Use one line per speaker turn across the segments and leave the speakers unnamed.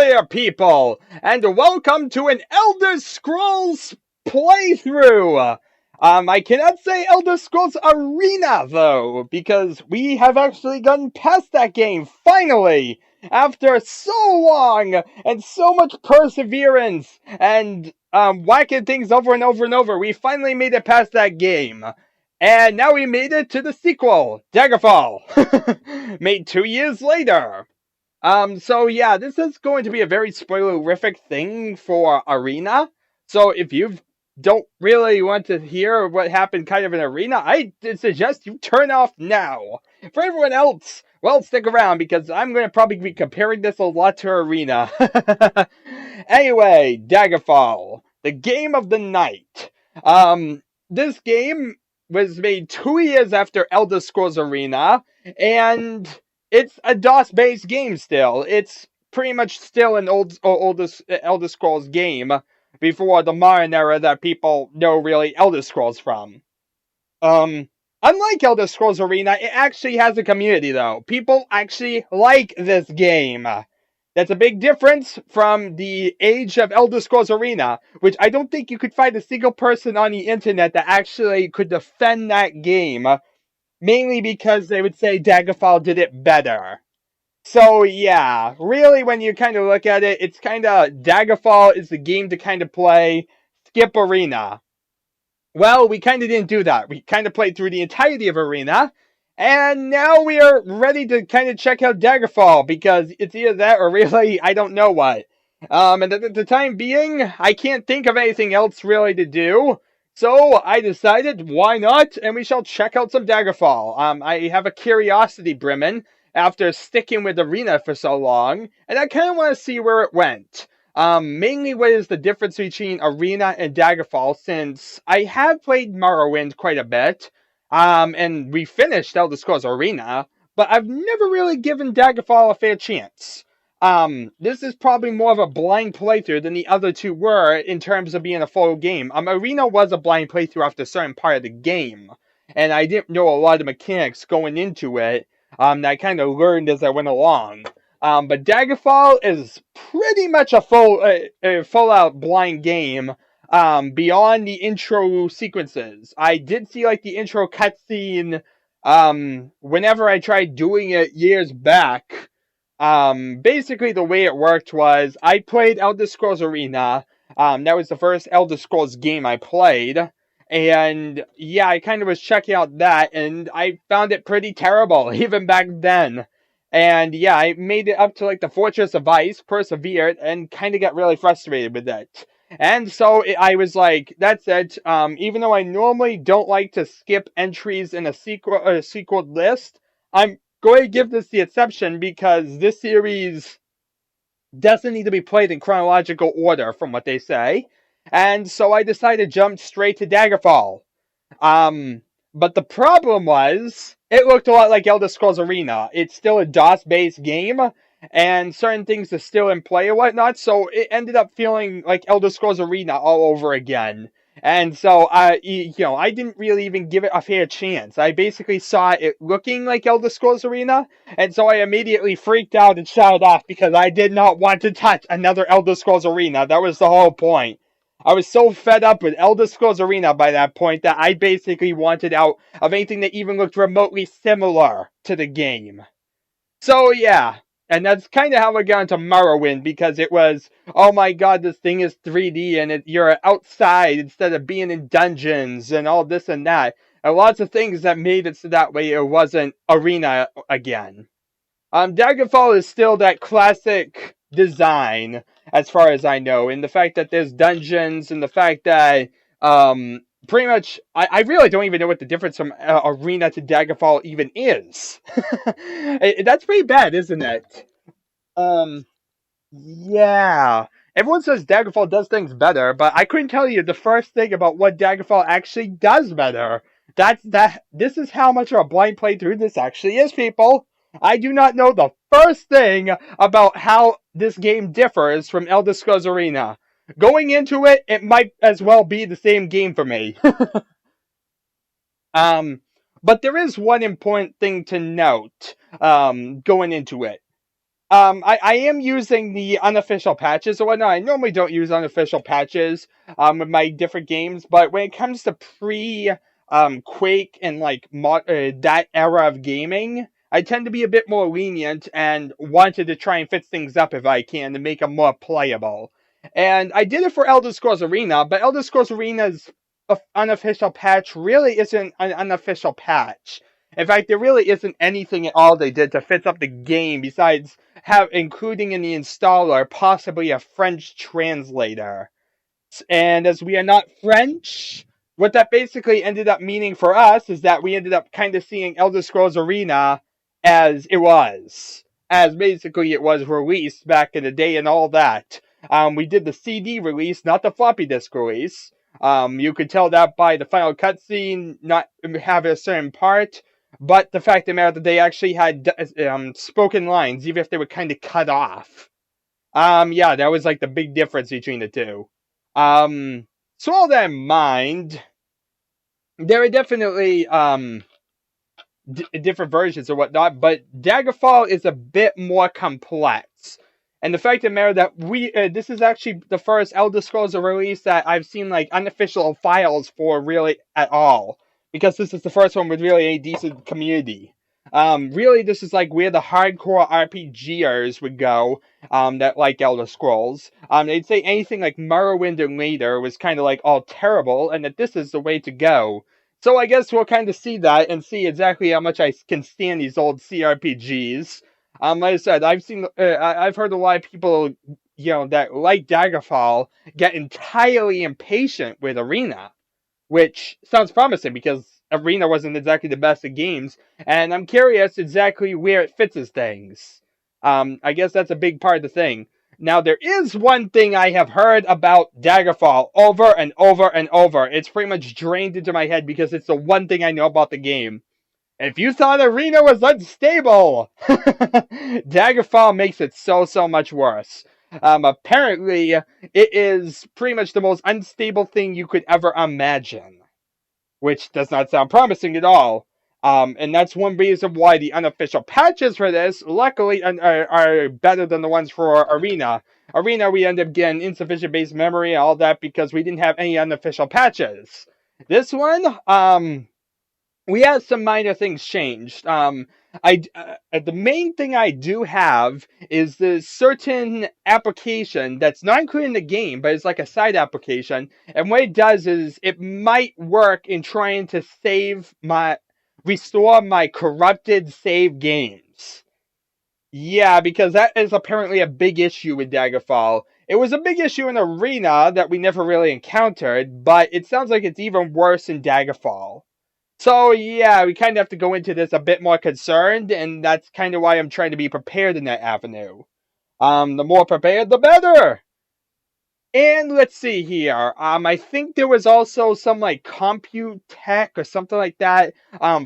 there, people, and welcome to an Elder Scrolls playthrough! I cannot say Elder Scrolls Arena, though, because we have actually gotten past that game, finally! After so long, and so much perseverance, and, whacking things over and over and over, we finally made it past that game. And now we made it to the sequel, Daggerfall! Made 2 years later! So yeah, this is going to be a very spoilerific thing for Arena. So if you don't really want to hear what happened kind of in Arena, I suggest you turn off now. For everyone else, well, stick around because I'm going to probably be comparing this a lot to Arena. Anyway, Daggerfall, the game of the night. This game was made 2 years after Elder Scrolls Arena, and it's a DOS-based game still. It's pretty much still an Elder Scrolls game before the modern era that people know really Elder Scrolls from. Unlike Elder Scrolls Arena, it actually has a community though. People actually like this game. That's a big difference from the age of Elder Scrolls Arena, which I don't think you could find a single person on the internet that actually could defend that game. Mainly because they would say Daggerfall did it better. So yeah, really when you kind of look at it, it's kind of Daggerfall is the game to kind of play, skip Arena. Well, we kind of didn't do that. We kind of played through the entirety of Arena, and now we are ready to kind of check out Daggerfall, because it's either that or really, I don't know what. And at the time being, I can't think of anything else really to do. So I decided, why not? And we shall check out some Daggerfall. I have a curiosity brimming after sticking with Arena for so long, and I kind of want to see where it went. Mainly what is the difference between Arena and Daggerfall, since I have played Morrowind quite a bit, and we finished Elder Scrolls Arena, but I've never really given Daggerfall a fair chance. This is probably more of a blind playthrough than the other two were in terms of being a full game. Arena was a blind playthrough after a certain part of the game, and I didn't know a lot of mechanics going into it, that I kind of learned as I went along. But Daggerfall is pretty much a full-out blind game, beyond the intro sequences. I did see, like, the intro cutscene, whenever I tried doing it years back. Basically the way it worked was, I played Elder Scrolls Arena, that was the first Elder Scrolls game I played, and yeah, I kind of was checking out that, and I found it pretty terrible, even back then. And yeah, I made it up to like the Fortress of Ice, persevered, and kind of got really frustrated with it. And so I was like, that's it. Even though I normally don't like to skip entries in a sequel list, I'm going to give this the exception because this series doesn't need to be played in chronological order, from what they say. And so I decided to jump straight to Daggerfall. But the problem was, it looked a lot like Elder Scrolls Arena. It's still a DOS-based game, and certain things are still in play and whatnot, so it ended up feeling like Elder Scrolls Arena all over again. And so, I didn't really even give it a fair chance. I basically saw it looking like Elder Scrolls Arena, and so I immediately freaked out and shut it off because I did not want to touch another Elder Scrolls Arena. That was the whole point. I was so fed up with Elder Scrolls Arena by that point that I basically wanted out of anything that even looked remotely similar to the game. So yeah, and that's kind of how I got into Morrowind, because it was, oh my god, this thing is 3D and you're outside instead of being in dungeons and all this and that. And lots of things that made it so that way it wasn't Arena again. Daggerfall is still that classic design, as far as I know, and the fact that there's dungeons, and the fact that, pretty much, I really don't even know what the difference from Arena to Daggerfall even is. That's pretty bad, isn't it? Yeah. Everyone says Daggerfall does things better, but I couldn't tell you the first thing about what Daggerfall actually does better. This is how much of a blind playthrough this actually is, people. I do not know the first thing about how this game differs from Elder Scrolls Arena. Going into it, it might as well be the same game for me. But there is one important thing to note, going into it. I am using the unofficial patches or whatnot. I normally don't use unofficial patches with my different games, but when it comes to Quake and like that era of gaming, I tend to be a bit more lenient and wanted to try and fix things up if I can to make them more playable. And I did it for Elder Scrolls Arena, but Elder Scrolls Arena's unofficial patch really isn't an unofficial patch. In fact, there really isn't anything at all they did to fix up the game besides including in the installer possibly a French translator. And as we are not French, what that basically ended up meaning for us is that we ended up kind of seeing Elder Scrolls Arena as it was. As basically it was released back in the day and all that. We did the CD release, not the floppy disk release. You could tell that by the final cutscene not having a certain part. But the fact of the matter that they actually had spoken lines, even if they were kind of cut off. Yeah, that was like the big difference between the two. So all that in mind, there are definitely different versions or whatnot, but Daggerfall is a bit more complex. And the fact of the matter that this is actually the first Elder Scrolls release that I've seen like unofficial files for really at all, because this is the first one with really a decent community. Really, this is like where the hardcore RPGers would go, that like Elder Scrolls. They'd say anything like Morrowind and later was kind of like all terrible, and that this is the way to go. So I guess we'll kind of see that and see exactly how much I can stand these old CRPGs. Like I said, I've heard a lot of people, that like Daggerfall get entirely impatient with Arena, which sounds promising because Arena wasn't exactly the best of games, and I'm curious exactly where it fits as things. I guess that's a big part of the thing. Now, there is one thing I have heard about Daggerfall over and over and over. It's pretty much drained into my head because it's the one thing I know about the game. If you thought Arena was unstable, Daggerfall makes it so much worse. Apparently, it is pretty much the most unstable thing you could ever imagine, which does not sound promising at all. And that's one reason why the unofficial patches for this, luckily, are better than the ones for Arena. Arena, we end up getting insufficient base memory and all that because we didn't have any unofficial patches. This one, we had some minor things changed. The main thing I do have is this certain application that's not included in the game, but it's like a side application. And what it does is it might work in trying to restore my corrupted save games. Yeah, because that is apparently a big issue with Daggerfall. It was a big issue in Arena that we never really encountered, but it sounds like it's even worse in Daggerfall. So yeah, we kind of have to go into this a bit more concerned, and that's kind of why I'm trying to be prepared in that avenue. The more prepared, the better! And let's see here. I think there was also some like compute tech or something like that,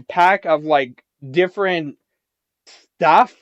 pack of like different stuff,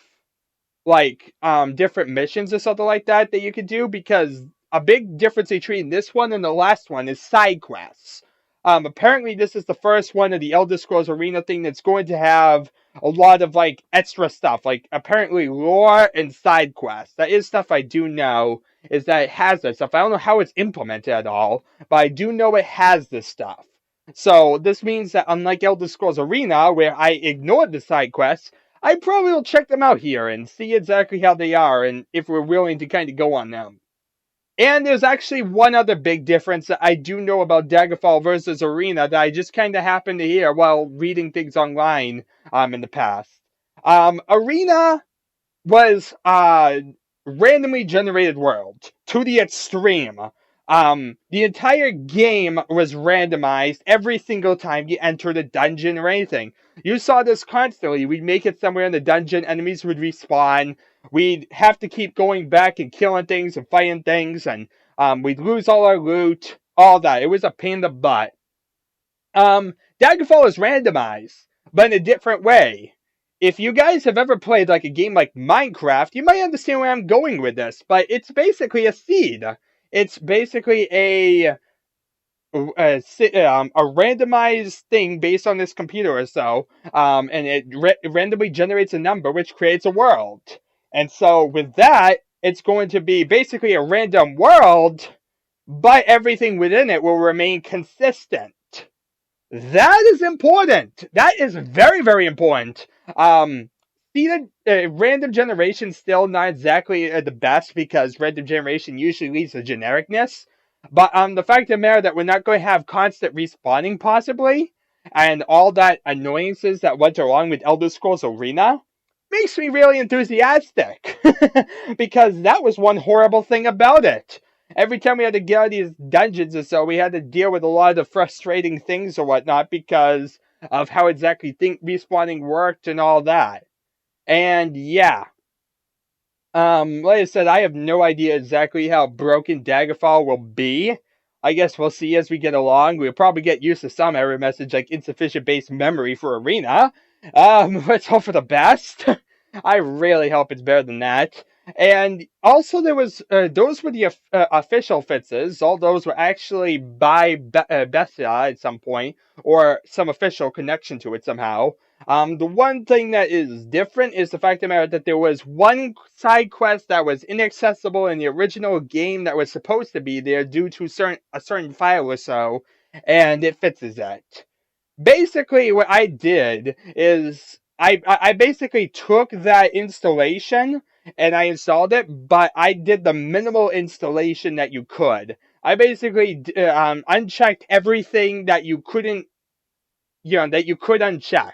like different missions or something like that you could do, because a big difference between this one and the last one is side quests. Apparently this is the first one of the Elder Scrolls Arena thing that's going to have a lot of like extra stuff, like apparently lore and side quests. That is stuff I do know, is that it has that stuff. I don't know how it's implemented at all, but I do know it has this stuff. So this means that unlike Elder Scrolls Arena, where I ignored the side quests, I probably will check them out here and see exactly how they are and if we're willing to kind of go on them. And there's actually one other big difference that I do know about Daggerfall versus Arena that I just kind of happened to hear while reading things online in the past. Arena was randomly generated world to the extreme. The entire game was randomized every single time you entered a dungeon or anything. You saw this constantly. We'd make it somewhere in the dungeon, enemies would respawn. We'd have to keep going back and killing things and fighting things, and we'd lose all our loot, all that. It was a pain in the butt. Daggerfall is randomized, but in a different way. If you guys have ever played like a game like Minecraft, you might understand where I'm going with this, but it's basically a seed. It's basically a randomized thing based on this computer or so, and it randomly generates a number which creates a world. And so with that, it's going to be basically a random world, but everything within it will remain consistent. That is important. That is very, very important. See, the random generation still not exactly the best because random generation usually leads to genericness. But the fact of the matter that we're not going to have constant respawning possibly, and all that annoyances that went along with Elder Scrolls Arena, makes me really enthusiastic. Because that was one horrible thing about it. Every time we had to get out of these dungeons or so, we had to deal with a lot of the frustrating things or whatnot because of how exactly respawning worked and all that. And yeah, like I said, I have no idea exactly how broken Daggerfall will be. I guess we'll see as we get along. We'll probably get used to some error message like insufficient base memory for Arena. Let's hope for the best. I really hope it's better than that. And also there was, those were the official fixes. All those were actually by Bethesda at some point, or some official connection to it somehow. The one thing that is different is the fact of the matter that there was one side quest that was inaccessible in the original game that was supposed to be there due to a certain file or so, and it fixes it. Basically, what I did is I basically took that installation and I installed it, but I did the minimal installation that you could. I basically unchecked everything that you couldn't, that you could uncheck.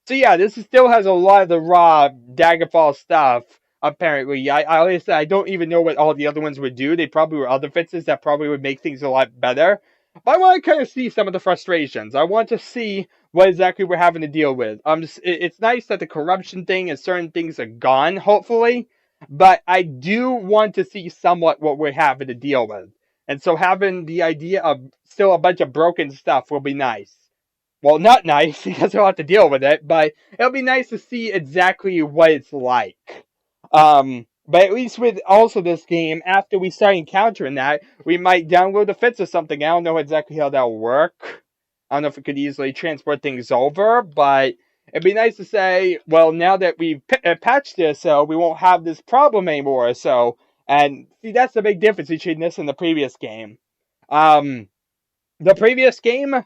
So yeah, this still has a lot of the raw Daggerfall stuff. Apparently, like I said, I don't even know what all the other ones would do. They probably were other fixes that probably would make things a lot better. But I want to kind of see some of the frustrations. I want to see what exactly we're having to deal with. It's nice that the corruption thing and certain things are gone, hopefully. But I do want to see somewhat what we're having to deal with. And so having the idea of still a bunch of broken stuff will be nice. Well, not nice because we'll have to deal with it, but it'll be nice to see exactly what it's like. But at least with also this game, after we start encountering that, we might download the fix or something. I don't know exactly how that'll work. I don't know if it could easily transport things over, but it'd be nice to say, well, now that we've patched this, so we won't have this problem anymore. So, and see, that's the big difference between this and the previous game. The previous game,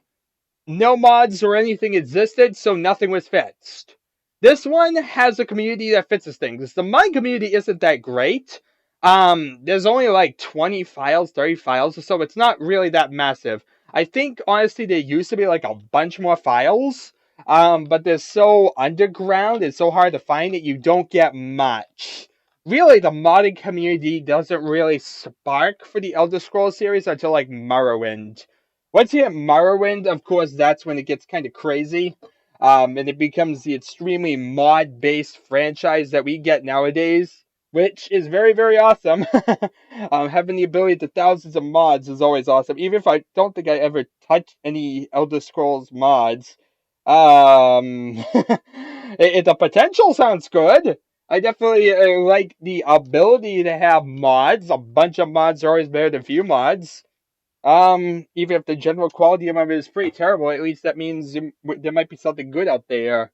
no mods or anything existed, so nothing was fixed. This one has a community that fixes things. The mod community isn't that great. There's only like 20 files, 30 files or so. It's not really that massive. I think, honestly, there used to be like a bunch more files. But they're so underground, it's so hard to find that you don't get much. Really, the modding community doesn't really spark for the Elder Scrolls series until like Morrowind. Once you hit Morrowind, of course, that's when it gets kind of crazy. And it becomes the extremely mod-based franchise that we get nowadays, which is very, very awesome. Having the ability to thousands of mods is always awesome. Even if I don't think I ever touched any Elder Scrolls mods, the potential sounds good. I definitely like the ability to have mods. A bunch of mods are always better than few mods. Even if the general quality of it is pretty terrible, at least that means there might be something good out there.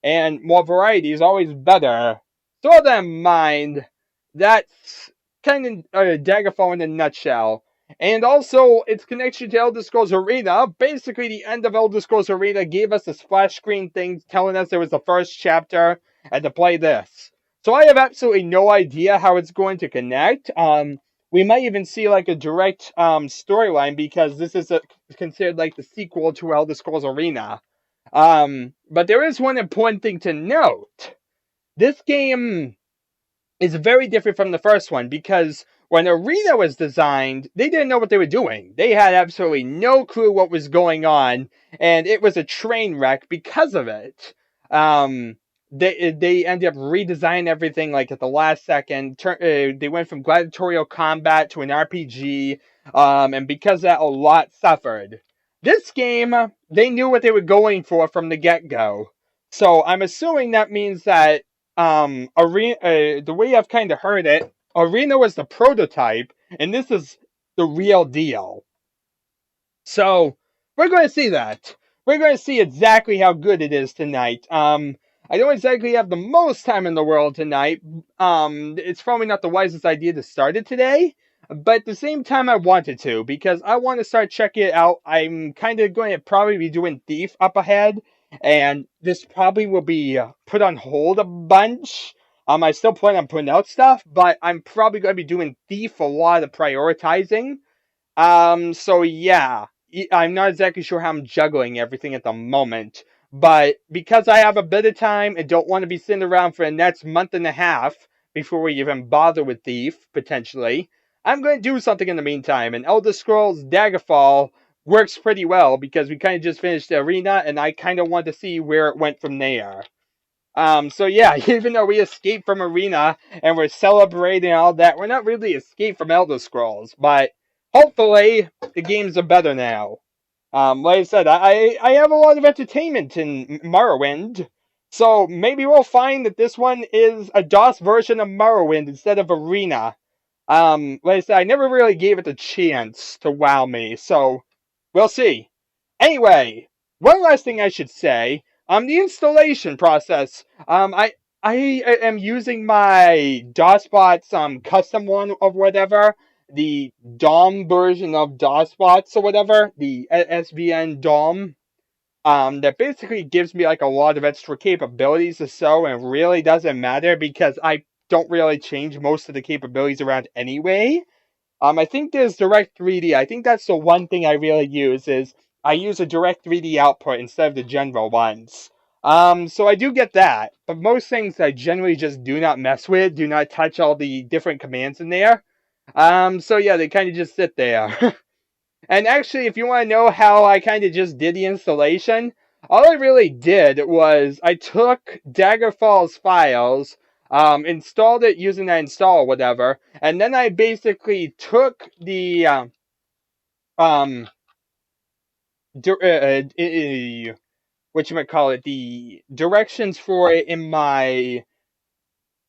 And more variety is always better. So with that in mind, that's kind of Daggerfall in a nutshell. And also, its connection to Elder Scrolls Arena. Basically, the end of Elder Scrolls Arena gave us a splash screen thing telling us it was the first chapter and to play this. So I have absolutely no idea how it's going to connect. We might even see like a direct storyline because this is considered like the sequel to Elder Scrolls Arena. But there is one important thing to note. This game is very different from the first one because when Arena was designed, they didn't know what they were doing. They had absolutely no clue what was going on, and it was a train wreck because of it. They ended up redesigning everything like at the last second. They went from gladiatorial combat to an RPG, and because of that, a lot suffered. This game, they knew what they were going for from the get-go. So I'm assuming that means that Arena, the way I've kind of heard it, Arena was the prototype, and this is the real deal. So we're going to see that. We're going to see exactly how good it is tonight. I don't exactly have the most time in the world tonight. It's probably not the wisest idea to start it today, but at the same time, I wanted to because I want to start checking it out. I'm kind of going to probably be doing Thief up ahead, and this probably will be put on hold a bunch. I still plan on putting out stuff, but I'm probably going to be doing Thief a lot of prioritizing. So yeah, I'm not exactly sure how I'm juggling everything at the moment, but because I have a bit of time and don't want to be sitting around for the next month and a half before we even bother with Thief, potentially, I'm going to do something in the meantime, and Elder Scrolls Daggerfall works pretty well because we kind of just finished the arena, and I kind of want to see where it went from there. So yeah, even though we escaped from Arena and we're celebrating all that, we're not really escaped from Elder Scrolls, but hopefully the games are better now. Like I said, I have a lot of entertainment in Morrowind, so maybe we'll find that this one is a DOS version of Morrowind instead of Arena. Like I said, I never really gave it a chance to wow me, so we'll see. Anyway, one last thing I should say, the installation process. I am using my DOSBots custom one or whatever, the DOM version of DOSBots or whatever, the SVN DOM. That basically gives me like a lot of extra capabilities or so, and it really doesn't matter because I don't really change most of the capabilities around anyway. I think there's Direct 3D. I think that's the one thing I really use is I use a Direct 3D output instead of the general ones. So I do get that, but most things I generally just do not mess with, do not touch all the different commands in there. So yeah, they kind of just sit there. And actually, if you want to know how I kind of just did the installation, all I really did was I took Daggerfall's files, installed it using that install or whatever, and then I basically took the um whatchamacallit, the directions for it in my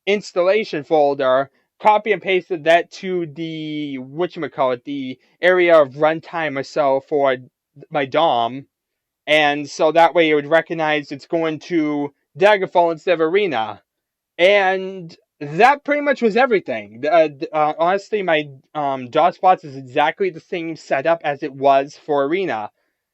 installation folder, copy and pasted that to the whatchamacallit, the area of runtime or so for my DOM, and so that way it would recognize it's going to Daggerfall instead of Arena. And that pretty much was everything. Honestly, my DOSBots is exactly the same setup as it was for Arena.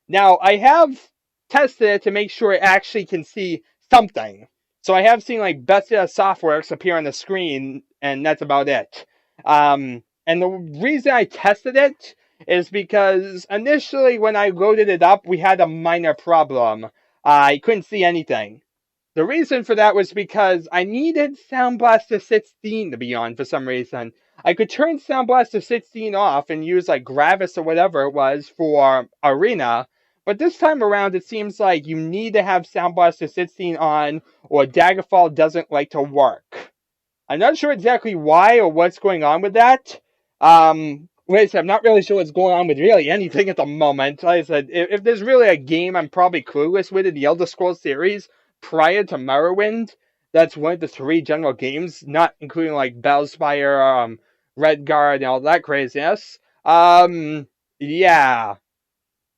Now, I have tested it to make sure it actually can see something. So I have seen like Bethesda Softworks appear on the screen, and that's about it. And the reason I tested it is because initially when I loaded it up, we had a minor problem. I couldn't see anything. The reason for that was because I needed Sound Blaster 16 to be on for some reason. I could turn Sound Blaster 16 off and use like Gravis or whatever it was for Arena, but this time around it seems like you need to have Sound Blaster 16 on or Daggerfall doesn't like to work. I'm not sure exactly why or what's going on with that. Like I said, I'm not really sure what's going on with really anything at the moment. Like I said, if there's really a game I'm probably clueless with in the Elder Scrolls series prior to Morrowind, that's one of the three general games, not including like Battlespire, Redguard, and all that craziness. Yeah,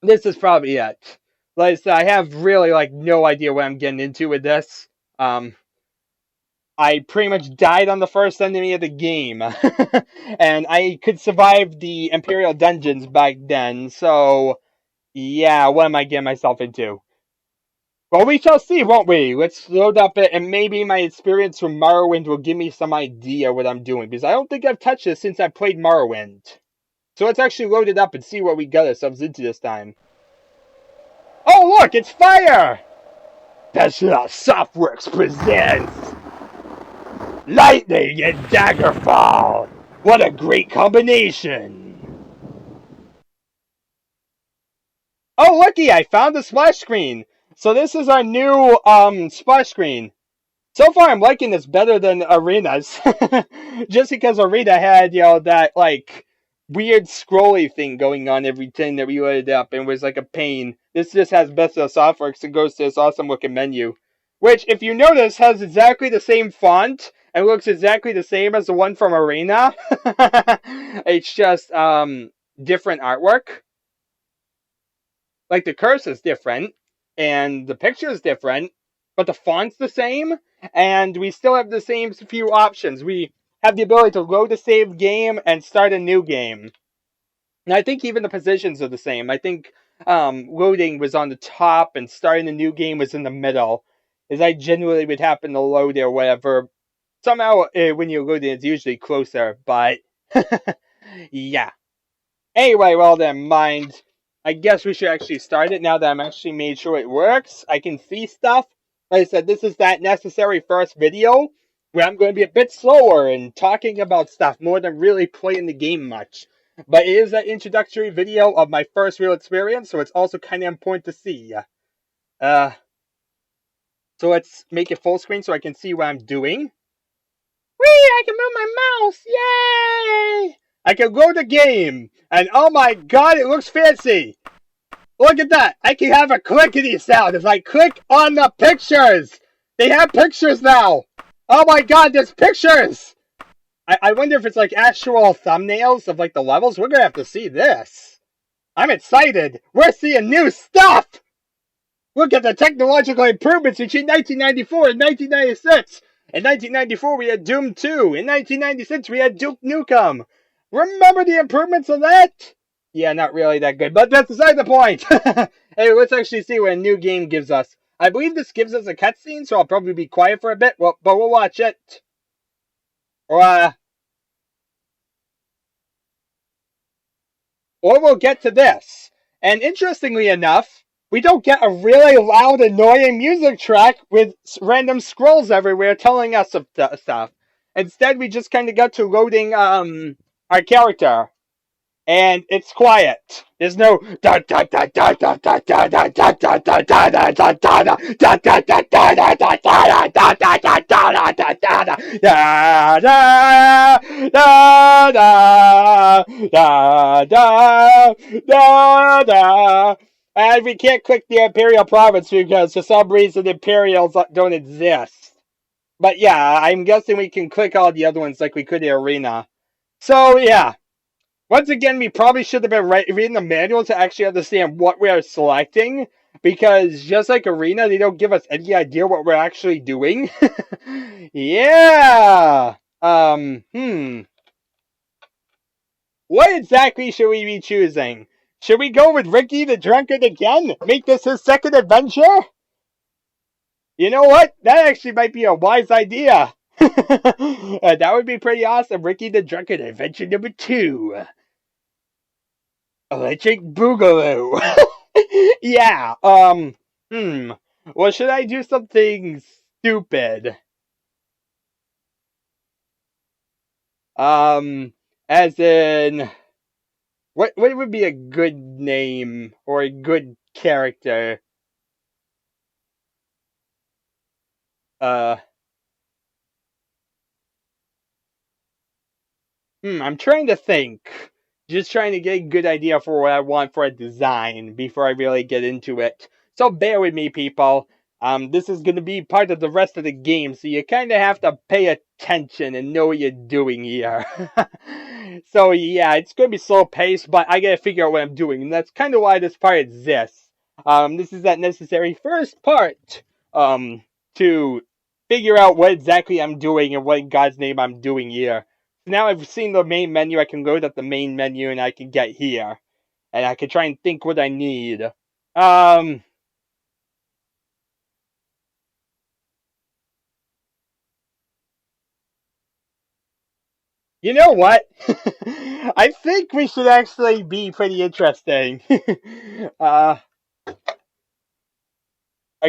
this is probably it. Like I said, I have really like no idea what I'm getting into with this. I pretty much died on the first enemy of the game. And I could survive the Imperial dungeons back then, so yeah, what am I getting myself into? Well, we shall see, won't we? Let's load up it, and maybe my experience from Morrowind will give me some idea what I'm doing, because I don't think I've touched this since I played Morrowind. So let's actually load it up and see what we got ourselves into this time. Oh, look, it's fire! Bethesda Softworks presents Lightning and Daggerfall! What a great combination! Oh, looky, I found the splash screen! So this is our new, splash screen. So far, I'm liking this better than Arena's. Just because Arena had, that, like, weird scrolly thing going on every time that we loaded up and was like a pain. This just has best of software because it goes to this awesome looking menu. Which, if you notice, has exactly the same font and looks exactly the same as the one from Arena. It's just, different artwork. Like, the curse is different, and the picture is different, but the font's the same, and we still have the same few options. We have the ability to load a saved game and start a new game. And I think even the positions are the same. I think loading was on the top and starting a new game was in the middle, as I genuinely would happen to load it or whatever. Somehow, when you're loading, it's usually closer, but yeah. Anyway, well then, mind. I guess we should actually start it now that I'm actually made sure it works. I can see stuff. Like I said, this is that necessary first video where I'm going to be a bit slower and talking about stuff more than really playing the game much. But it is an introductory video of my first real experience, so it's also kind of important to see. So let's make it full screen so I can see what I'm doing. Whee! I can move my mouse! Yay! I can load the game! And oh my god, it looks fancy! Look at that! I can have a clickety sound if I click on the pictures! They have pictures now! Oh my god, there's pictures! I wonder if it's like actual thumbnails of like the levels. We're gonna have to see this. I'm excited! We're seeing new stuff! Look at the technological improvements between 1994 and 1996! In 1994, we had Doom 2. In 1996, we had Duke Nukem. Remember the improvements of that? Yeah, not really that good, but that's beside the point. Hey, let's actually see what a new game gives us. I believe this gives us a cutscene, so I'll probably be quiet for a bit, but we'll watch it. Or we'll get to this. And interestingly enough, we don't get a really loud, annoying music track with random scrolls everywhere telling us of stuff. Instead, we just kind of got to loading our character, and it's quiet. There's no and we can't click the Imperial Province because for some reason the Imperials don't exist. But yeah, I'm guessing we can click all the other ones like we could in Arena. So yeah. Once again, we probably should have been reading the manual to actually understand what we are selecting. Because just like Arena, they don't give us any idea what we're actually doing. Yeah! What exactly should we be choosing? Should we go with Ricky the Drunkard again? Make this his second adventure? You know what? That actually might be a wise idea. That would be pretty awesome. Ricky the Drunkard, adventure number 2. Electric Boogaloo. Yeah, well, should I do something stupid? As in, what would be a good name or a good character? I'm trying to think. Just trying to get a good idea for what I want for a design before I really get into it. So bear with me, people. This is going to be part of the rest of the game, so you kind of have to pay attention and know what you're doing here. So yeah, it's going to be slow paced, but I gotta figure out what I'm doing, and that's kind of why this part exists. This is that necessary first part, to figure out what exactly I'm doing and what in God's name I'm doing here. Now I've seen the main menu, I can load up the main menu and I can get here. And I can try and think what I need. You know what? I think we should actually be pretty interesting. A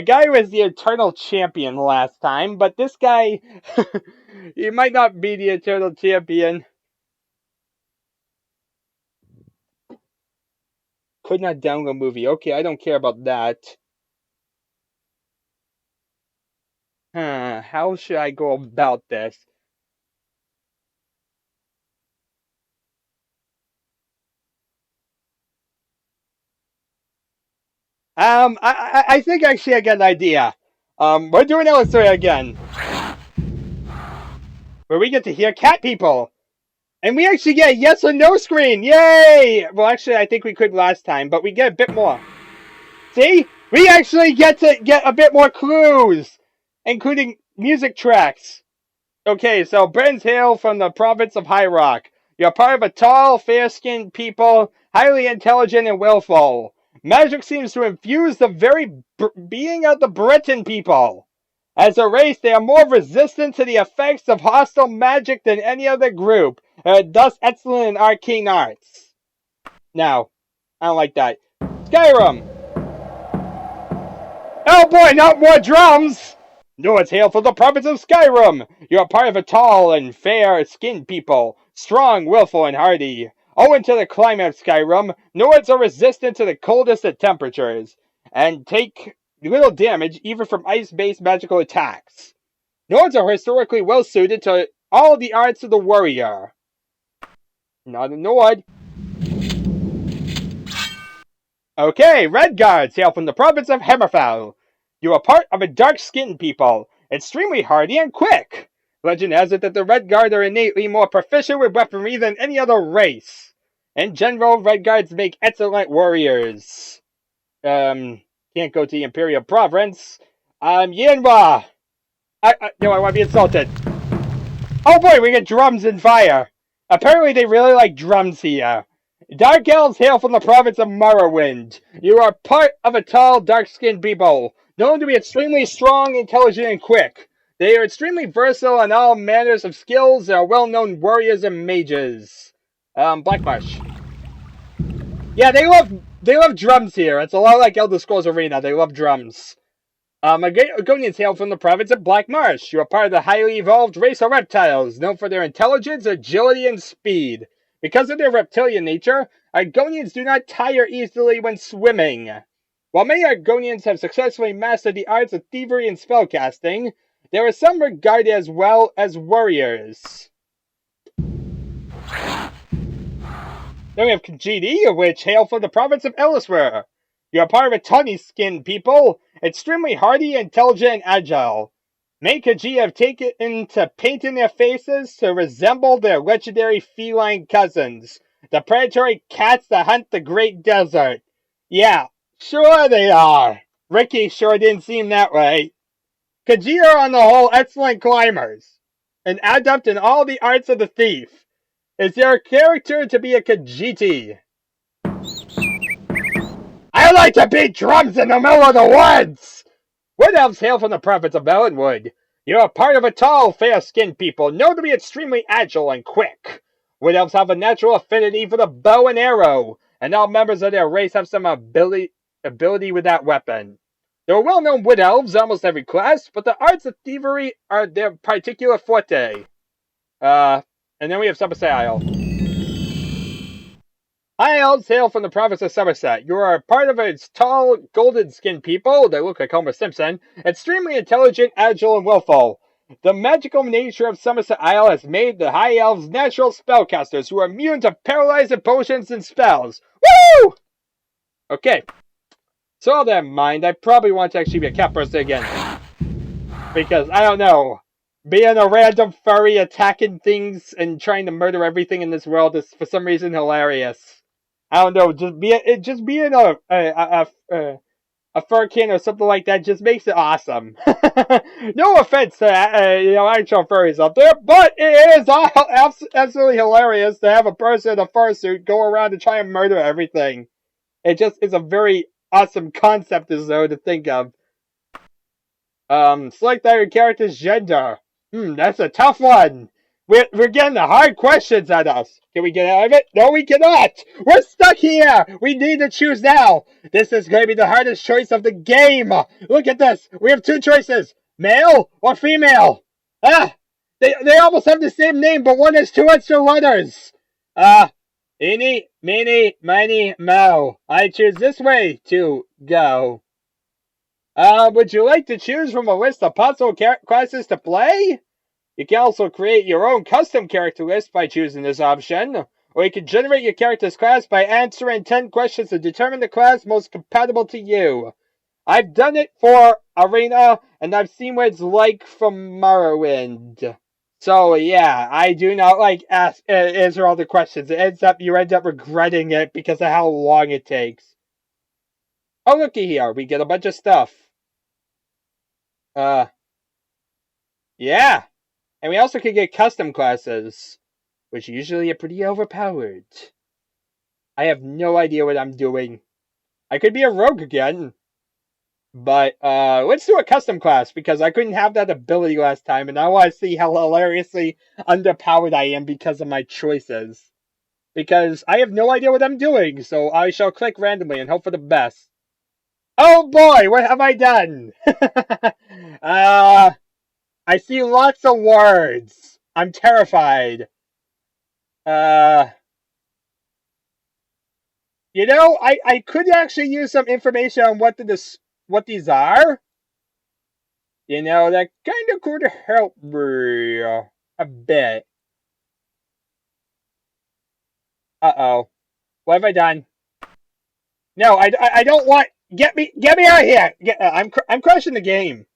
guy was the Eternal Champion last time, but this guy, he might not be the Eternal Champion. Could not download movie. Okay, I don't care about that. How should I go about this? I think actually I got an idea. We're doing illustrator again, where we get to hear cat people. And we actually get a yes or no screen. Yay! Well, actually, I think we could last time, but we get a bit more. See? We actually get to get a bit more clues, including music tracks. Okay, so Britain's hail from the province of High Rock. You're part of a tall, fair-skinned people, highly intelligent and willful. Magic seems to infuse the very being of the Britain people. As a race, they are more resistant to the effects of hostile magic than any other group, thus excellent in arcane arts. Now, I don't like that. Skyrim! Oh boy, not more drums! Nords hail from the province of Skyrim. You are part of a tall and fair-skinned people, strong, willful, and hardy. Owing to the climate of Skyrim, Nords are resistant to the coldest of temperatures, and take little damage even from ice-based magical attacks. Nords are historically well-suited to all the arts of the warrior. Not a Nord. Okay, Red Guards hail from the province of Hammerfell. You are part of a dark-skinned people, extremely hardy and quick. Legend has it that the Red Guard are innately more proficient with weaponry than any other race. In general, Red Guards make excellent warriors. Can't go to the Imperial Province. Yanhua! I want to be insulted. Oh boy, we get drums and fire. Apparently they really like drums here. Dark Elves hail from the province of Morrowind. You are part of a tall, dark-skinned people, known to be extremely strong, intelligent, and quick. They are extremely versatile in all manners of skills and are well-known warriors and mages. Blackmarsh. Yeah, they love drums here. It's a lot like Elder Scrolls Arena. They love drums. Argonians hail from the province of Black Marsh. You are part of the highly evolved race of reptiles, known for their intelligence, agility, and speed. Because of their reptilian nature, Argonians do not tire easily when swimming. While many Argonians have successfully mastered the arts of thievery and spellcasting, there are some regarded as well as warriors. Then we have Khajiit, which hail from the province of Ellisware. You are part of a tawny-skinned people, extremely hardy, intelligent, and agile. Many Khajiit have taken to painting their faces to resemble their legendary feline cousins, the predatory cats that hunt the Great Desert. Yeah, sure they are. Ricky sure didn't seem that way. Khajiit are on the whole excellent climbers, an adept in all the arts of the thief. Is there a character to be a Khajiit? I like to beat drums in the middle of the woods! Wood Elves hail from the province of Melonwood. You are part of a tall, fair-skinned people, known to be extremely agile and quick. Wood Elves have a natural affinity for the bow and arrow, and all members of their race have some ability with that weapon. There are well-known Wood Elves in almost every class, but the arts of thievery are their particular forte. And then we have Somerset Isle. High Elves hail from the province of Somerset. You are part of its tall, golden-skinned people that look like Homer Simpson, extremely intelligent, agile, and willful. The magical nature of Somerset Isle has made the High Elves natural spellcasters who are immune to paralyzing potions and spells. Woo! Okay. So all that in mind, I probably want to actually be a cat person again. Because, I don't know, being a random furry attacking things and trying to murder everything in this world is for some reason hilarious. I don't know, just being a furkin or something like that just makes it awesome. No offense to actual furries out there, but it is absolutely hilarious to have a person in a fursuit go around and try and murder everything. It just is a very awesome concept to think of. Select your character's gender. That's a tough one. We're getting the hard questions at us. Can we get out of it? No, we cannot. We're stuck here. We need to choose now. This is going to be the hardest choice of the game. Look at this. We have two choices. Male or female. They almost have the same name, but one has two extra letters. Eeny, meeny, miny, moe. I choose this way to go. Would you like to choose from a list of possible classes to play? You can also create your own custom character list by choosing this option, or you can generate your character's class by answering 10 questions to determine the class most compatible to you. I've done it for Arena, and I've seen what it's like from Morrowind. So yeah, I do not like answer all the questions. You end up regretting it because of how long it takes. Oh, looky here. We get a bunch of stuff. Yeah. And we also could get custom classes, which usually are pretty overpowered. I have no idea what I'm doing. I could be a rogue again. But let's do a custom class because I couldn't have that ability last time, and I want to see how hilariously underpowered I am because of my choices. Because I have no idea what I'm doing, so I shall click randomly and hope for the best. Oh boy, what have I done? I see lots of words. I'm terrified. I could actually use some information on what these are. That kind of could help me a bit. Uh-oh. What have I done? No, I don't want... Get me out of here! I'm crushing the game.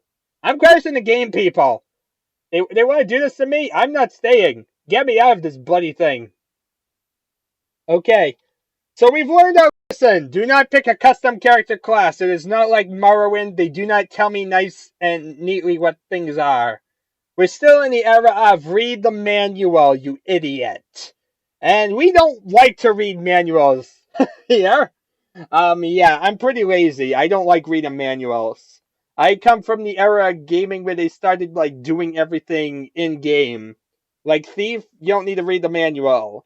I'm crashing the game, people. They want to do this to me? I'm not staying. Get me out of this bloody thing. Okay. So we've learned our lesson. Do not pick a custom character class. It is not like Morrowind. They do not tell me nice and neatly what things are. We're still in the era of read the manual, you idiot. And we don't like to read manuals here. Yeah, I'm pretty lazy. I don't like reading manuals. I come from the era of gaming where they started, doing everything in-game. Like Thief, you don't need to read the manual.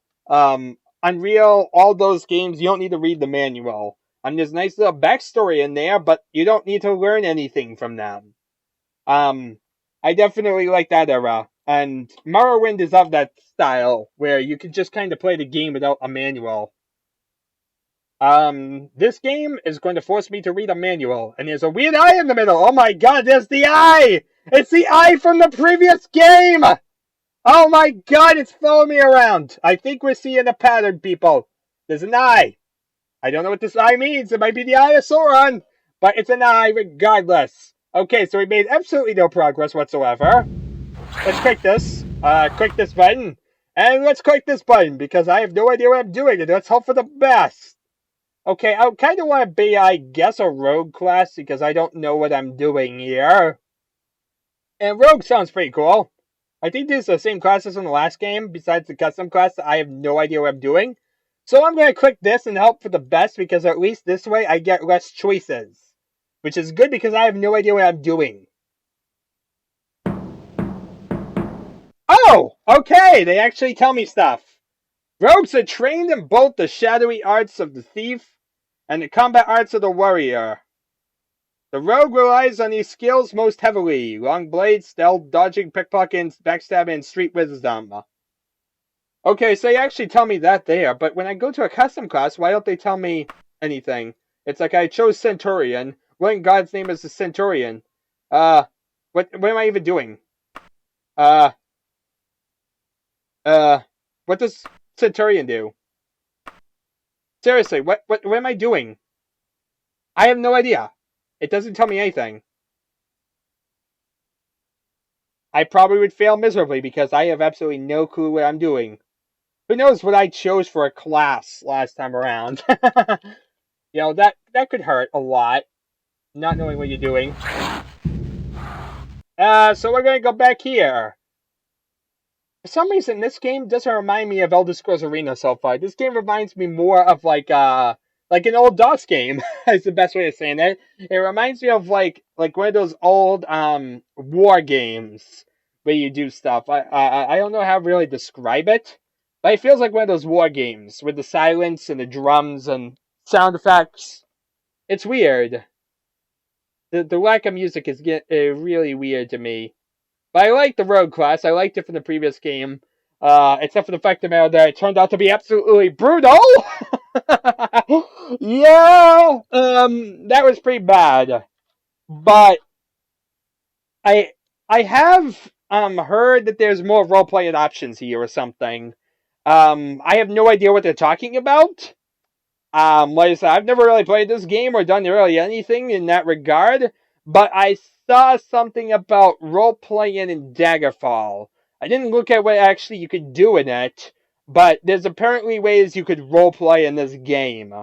Unreal, all those games, you don't need to read the manual. There's nice little backstory in there, but you don't need to learn anything from them. I definitely like that era. And Morrowind is of that style, where you can just kind of play the game without a manual. This game is going to force me to read a manual, and there's a weird eye in the middle. Oh my god, there's the eye! It's the eye from the previous game! Oh my god, it's following me around. I think we're seeing a pattern, people. There's an eye. I don't know what this eye means. It might be the eye of Sauron, but it's an eye regardless. Okay, so we made absolutely no progress whatsoever. Let's click this. Click this button. And let's click this button, because I have no idea what I'm doing, and let's hope for the best. Okay, I kind of want to be, I guess, a rogue class, because I don't know what I'm doing here. And rogue sounds pretty cool. I think this is the same class as in the last game, besides the custom class. I have no idea what I'm doing. So I'm going to click this and hope for the best, because at least this way I get less choices. Which is good, because I have no idea what I'm doing. Oh! Okay, they actually tell me stuff. Rogues are trained in both the shadowy arts of the thief and the combat arts of the warrior. The rogue relies on these skills most heavily: long blades, stealth, dodging, pickpocketing, backstabbing, and street wisdom. Okay, so they actually tell me that there, but when I go to a custom class, why don't they tell me anything? It's like I chose Centurion. What in God's name is a Centurion? What am I even doing? What does Centurion do? Seriously, what am I doing? I have no idea. It doesn't tell me anything. I probably would fail miserably because I have absolutely no clue what I'm doing. Who knows what I chose for a class last time around? That could hurt a lot, not knowing what you're doing. So we're going to go back here. For some reason, this game doesn't remind me of Elder Scrolls Arena so far. This game reminds me more of like an old DOS game. Is the best way of saying it. It reminds me of like one of those old war games where you do stuff. I don't know how to really describe it, but it feels like one of those war games with the silence and the drums and sound effects. It's weird. The lack of music is really weird to me. But I like the rogue class. I liked it from the previous game. Except for the fact that it turned out to be absolutely brutal. Yeah, that was pretty bad. But I have heard that there's more role playing options here or something. I have no idea what they're talking about. Like I said, I've never really played this game or done really anything in that regard, but I saw something about role-playing in Daggerfall. I didn't look at what actually you could do in it, but there's apparently ways you could role-play in this game.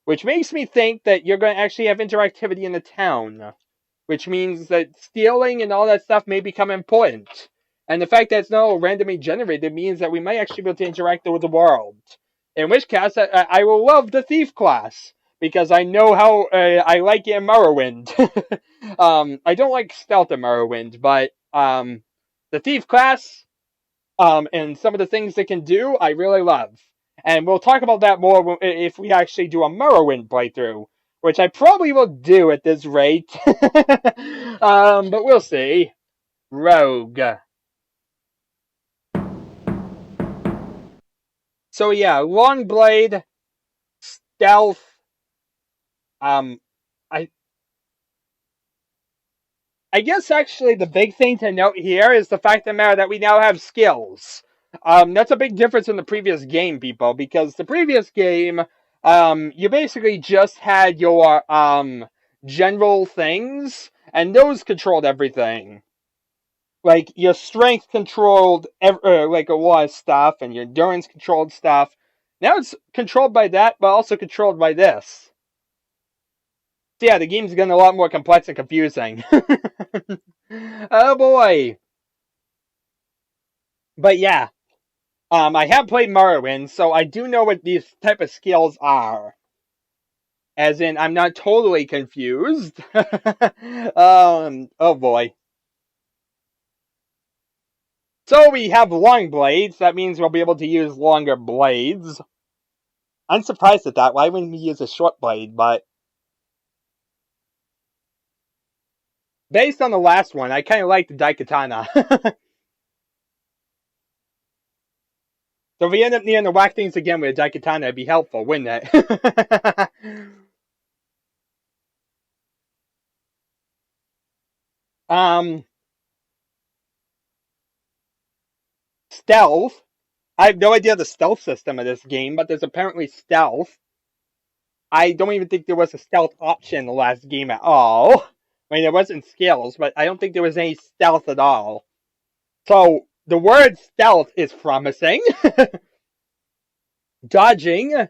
which makes me think that you're going to actually have interactivity in the town, which means that stealing and all that stuff may become important. And the fact that it's not randomly generated means that we might actually be able to interact with the world. In which case, I will love the thief class, because I know how I like it in Morrowind. I don't like stealth in Morrowind, but the thief class and some of the things it can do, I really love. And we'll talk about that more if we actually do a Morrowind playthrough, which I probably will do at this rate. But we'll see. Rogue. So yeah, long blade, stealth. Um, I I guess actually the big thing to note here is the fact of the matter that we now have skills. That's a big difference in the previous game, people, because the previous game, you basically just had your general things, and those controlled everything. Like your strength controlled like a lot of stuff, and your endurance controlled stuff. Now it's controlled by that, but also controlled by this. So yeah, the game's getting a lot more complex and confusing. Oh boy. But yeah, I have played Morrowind, so I do know what these type of skills are. As in, I'm not totally confused. Oh boy. So we have long blades. That means we'll be able to use longer blades. I'm surprised at that. Why wouldn't we use a short blade? But based on the last one, I kind of like the Daikatana. So if we end up needing to whack things again with a Daikatana, it'd be helpful, wouldn't it? Stealth. I have no idea the stealth system of this game, but there's apparently stealth. I don't even think there was a stealth option in the last game at all. I mean, there wasn't skills, but I don't think there was any stealth at all. So, the word stealth is promising. Dodging.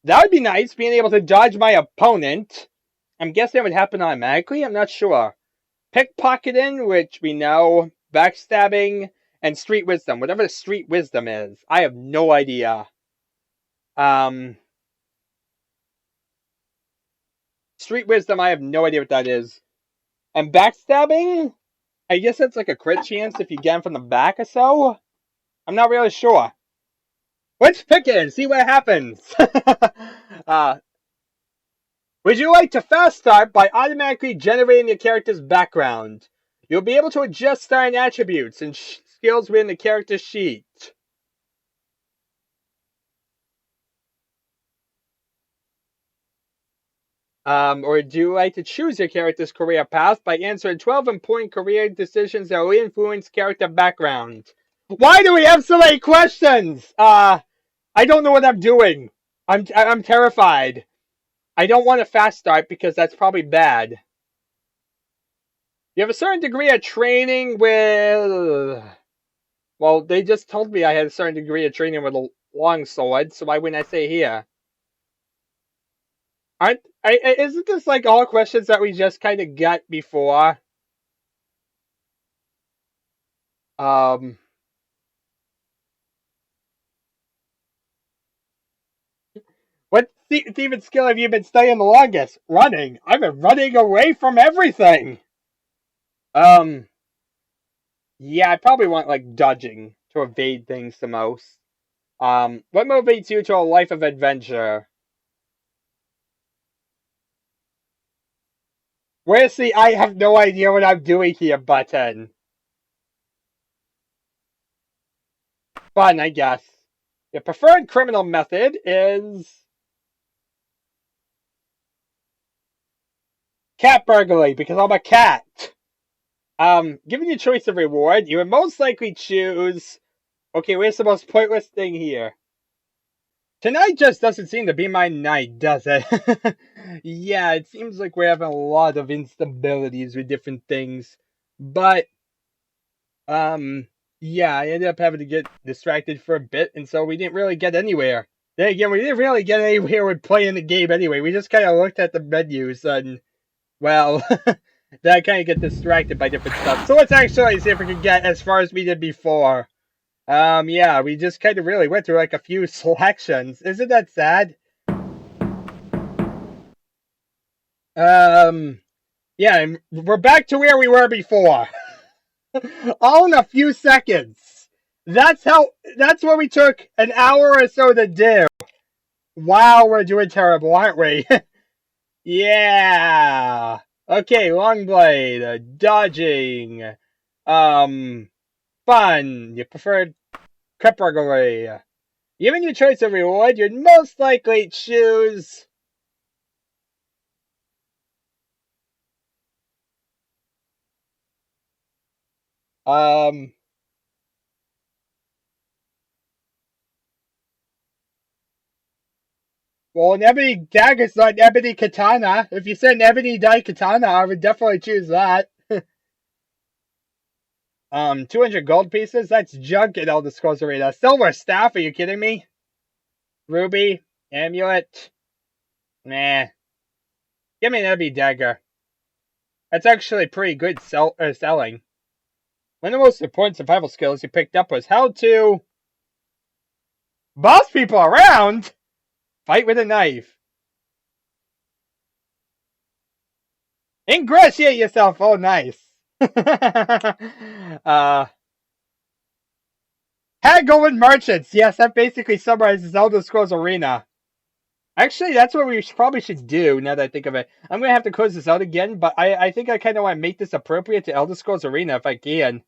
That would be nice, being able to dodge my opponent. I'm guessing it would happen automatically, I'm not sure. Pickpocketing, which we know. Backstabbing. And street wisdom, whatever the street wisdom is. I have no idea. Street wisdom, I have no idea what that is. And backstabbing? I guess that's like a crit chance if you get him from the back or so? I'm not really sure. Let's pick it and see what happens. Would you like to fast start by automatically generating your character's background? You'll be able to adjust starting attributes and skills within the character sheet. Or do you like to choose your character's career path by answering 12 important career decisions that will influence character background? Why do we have so many questions? I don't know what I'm doing. I'm terrified. I don't want to fast start because that's probably bad. You have a certain degree of training with... Well, they just told me I had a certain degree of training with a longsword, so why wouldn't I say here? Isn't this like all questions that we just kind of got before? What thieving skill have you been studying the longest? Running. I've been running away from everything. Yeah, I probably want like dodging to evade things the most. What motivates you to a life of adventure? Where's the I have no idea what I'm doing here button? Fun, I guess. Your preferred criminal method is cat burglary because I'm a cat. Given you choice of reward, you would most likely choose... Okay, where's the most pointless thing here? Tonight just doesn't seem to be my night, does it? Yeah, it seems like we're having a lot of instabilities with different things. But, yeah, I ended up having to get distracted for a bit, and so we didn't really get anywhere. Then again, we didn't really get anywhere with playing the game anyway. We just kind of looked at the menus and, well, then I kind of get distracted by different stuff. So let's actually see if we can get as far as we did before. Yeah, we just kind of really went through like a few selections. Isn't that sad? Yeah, and we're back to where we were before. All in a few seconds. That's what we took an hour or so to do. Wow, we're doing terrible, aren't we? Yeah. Okay, long blade, dodging, fun. You prefer category. Given your choice of reward, you'd most likely choose. Um. Well, an ebony dagger's not ebony katana. If you said an ebony dye katana, I would definitely choose that. 200 gold pieces? That's junk in Elder Scrolls Arena. Silver staff? Are you kidding me? Ruby? Amulet? Nah. Give me an ebony dagger. That's actually pretty good selling. One of the most important survival skills you picked up was how to boss people around. Fight with a knife. Ingratiate yourself. Oh, nice. Haggle with merchants. Yes, that basically summarizes Elder Scrolls Arena. Actually, that's what we probably should do, now that I think of it. I'm going to have to close this out again, but I think I kind of want to make this appropriate to Elder Scrolls Arena if I can.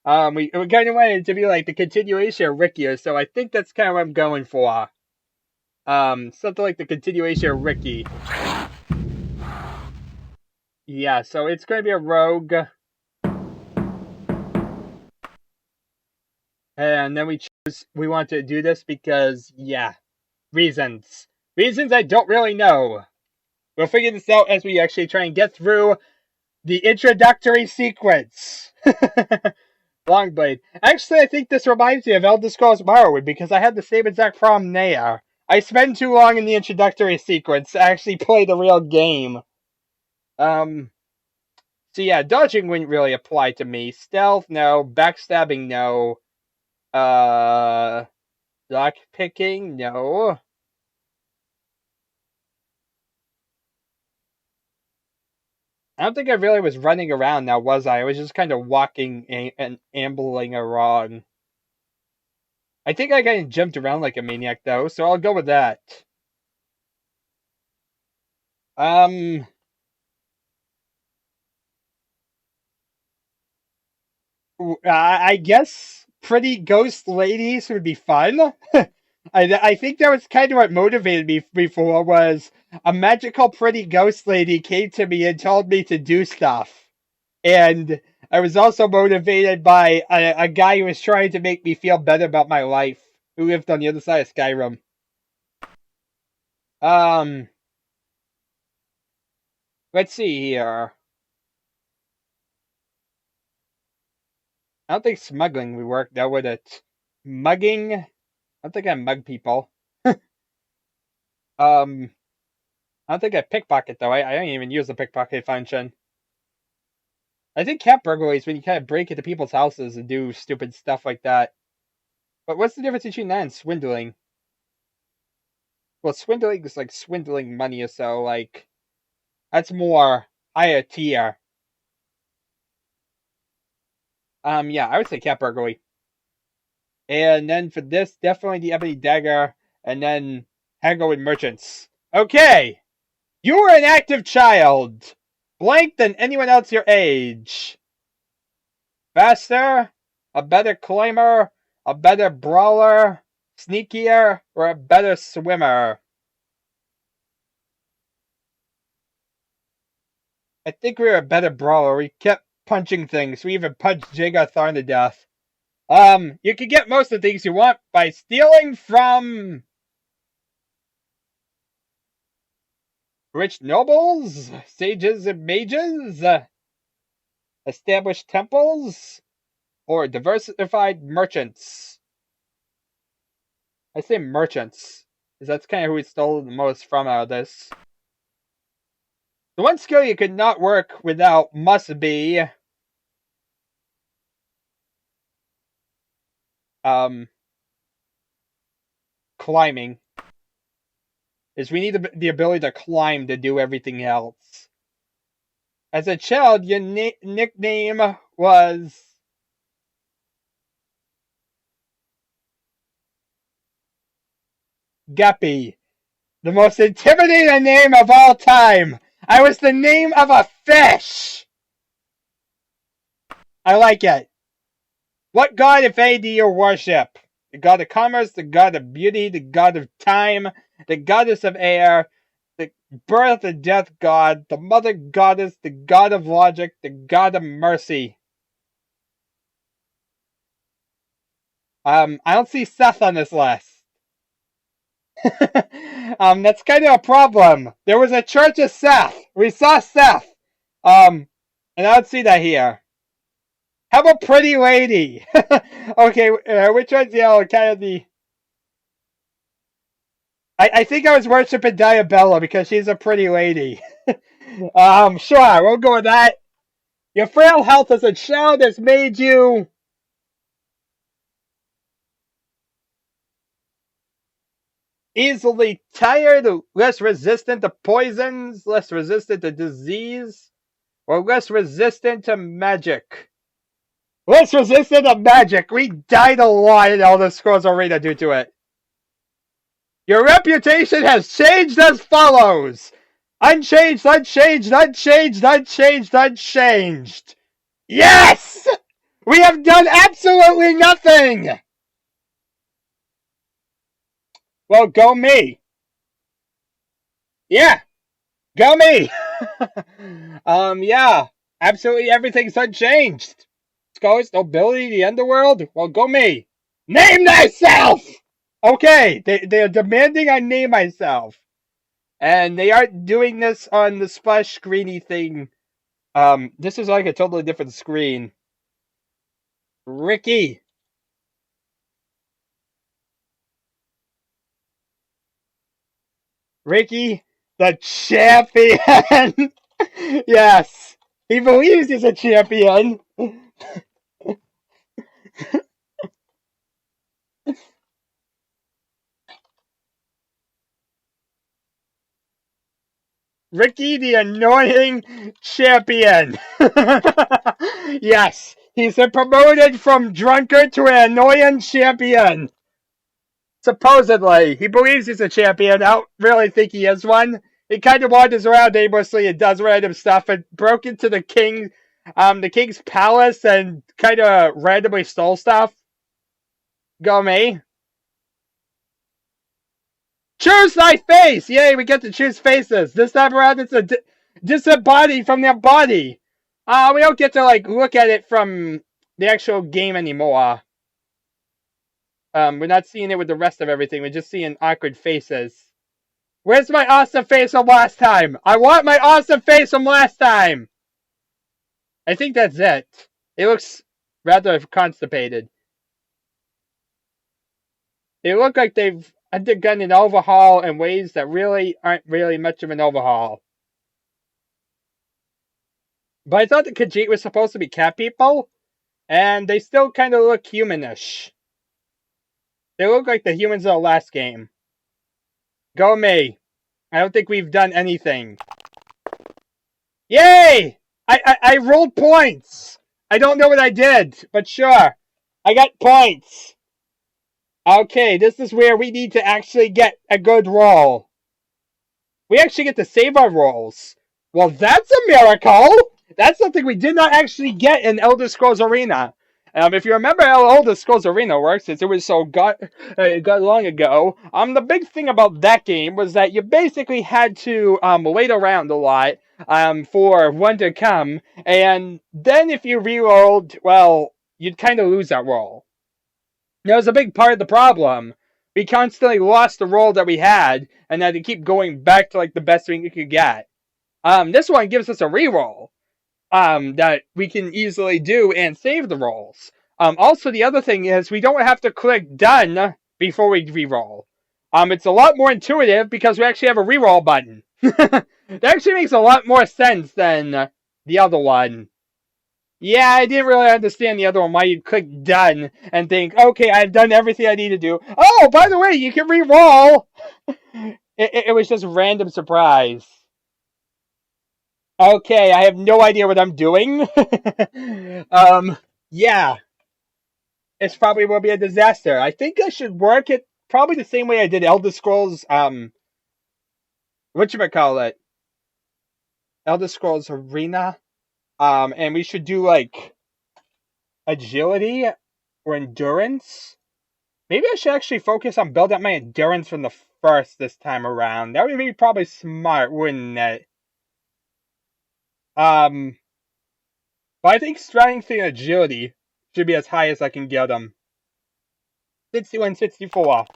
We kind of wanted it to be like the continuation of Ricky, so I think that's kind of what I'm going for. Something like the continuation of Ricky. Yeah, so it's going to be a rogue. And then we want to do this because, yeah, reasons. Reasons I don't really know. We'll figure this out as we actually try and get through the introductory sequence. Longblade. Actually, I think this reminds me of Elder Scrolls Morrowind because I had the same exact problem there. I spend too long in the introductory sequence to actually play the real game. So yeah, dodging wouldn't really apply to me. Stealth, no. Backstabbing, no. Lock picking, no. I don't think I really was running around now, was I? I was just kind of walking and ambling around. I think I kind of jumped around like a maniac, though, so I'll go with that. I guess pretty ghost ladies would be fun. I think that was kind of what motivated me before was a magical pretty ghost lady came to me and told me to do stuff. And I was also motivated by a guy who was trying to make me feel better about my life, who lived on the other side of Skyrim. Let's see here. I don't think smuggling would work, though, would it? Mugging? I don't think I mug people. I don't think I pickpocket, though. I don't even use the pickpocket function. I think cat burglary is when you kind of break into people's houses and do stupid stuff like that. But what's the difference between that and swindling? Well, swindling is like swindling money or so, like, that's more higher tier. Yeah, I would say cat burglary. And then for this, definitely the ebony dagger, and then haggle with merchants. Okay! You were an active child! Blank than anyone else your age. Faster, a better climber, a better brawler, sneakier, or a better swimmer? I think we were a better brawler. We kept punching things. We even punched Jagar Tharn to death. You can get most of the things you want by stealing from rich nobles, sages and mages, established temples, or diversified merchants. I say merchants. because that's kind of who we stole the most from out of this. The one skill you could not work without must be climbing. Is we need the ability to climb to do everything else. As a child, your nickname was Guppy, the most intimidating name of all time. I was the name of a fish. I like it. What god, if any, do you worship? The god of commerce, the god of beauty, the god of time, the goddess of air, the birth and death god, the mother goddess, the god of logic, the god of mercy. I don't see Seth on this list. That's kind of a problem. There was a church of Seth. We saw Seth. And I don't see that here. How about Pretty Lady? Okay, which one's kind of the... I think I was worshipping Diabella because she's a pretty lady. Sure, we'll go with that. Your frail health as a child has made you... easily tired, less resistant to poisons, less resistant to disease, or less resistant to magic. Less resistant to magic! We died a lot in Elder Scrolls Arena due to it. Your reputation has changed as follows. Unchanged, unchanged, unchanged, unchanged, unchanged. Yes! We have done absolutely nothing! Well, go me. Yeah. Go me! Yeah. Absolutely everything's unchanged. Scholars, nobility, the underworld? Well, go me. Name thyself! Okay, they're demanding I name myself. And they aren't doing this on the splash screeny thing. This is like a totally different screen. Ricky. Ricky, the champion! Yes, he believes he's a champion. Ricky, the annoying champion. Yes, he's been promoted from drunkard to an annoying champion. Supposedly, he believes he's a champion. I don't really think he is one. He kind of wanders around aimlessly and does random stuff, and broke into the king's palace and kind of randomly stole stuff. Go me. Choose thy face! Yay, we get to choose faces. This time around, it's a disembodied from their body. We don't get to, like, look at it from the actual game anymore. We're not seeing it with the rest of everything. We're just seeing awkward faces. Where's my awesome face from last time? I want my awesome face from last time! I think that's it. It looks rather constipated. They look like they've undergone an overhaul in ways that really aren't really much of an overhaul. But I thought the Khajiit was supposed to be cat people, and they still kind of look humanish. They look like the humans of the last game. Go me. I don't think we've done anything. Yay! I rolled points! I don't know what I did, but sure. I got points. Okay, this is where we need to actually get a good roll. We actually get to save our rolls. Well, that's a miracle! That's something we did not actually get in Elder Scrolls Arena. If you remember how Elder Scrolls Arena works, since it was so got long ago, the big thing about that game was that you basically had to wait around a lot for one to come, and then if you rerolled, well, you'd kind of lose that roll. That was a big part of the problem. We constantly lost the roll that we had, and had to keep going back to like the best thing we could get. This one gives us a reroll that we can easily do and save the rolls. Also, the other thing is we don't have to click done before we reroll. It's a lot more intuitive because we actually have a reroll button. That actually makes a lot more sense than the other one. Yeah, I didn't really understand the other one, why you'd click done and think, okay, I've done everything I need to do. Oh, by the way, you can re-roll! It was just a random surprise. Okay, I have no idea what I'm doing. Yeah. It's probably will be a disaster. I think I should work it probably the same way I did Elder Scrolls, whatchamacallit? Elder Scrolls Arena. And we should do, like, agility or endurance. Maybe I should actually focus on building up my endurance from the first this time around. That would be probably smart, wouldn't it? But I think strength and agility should be as high as I can get them. 61, 64.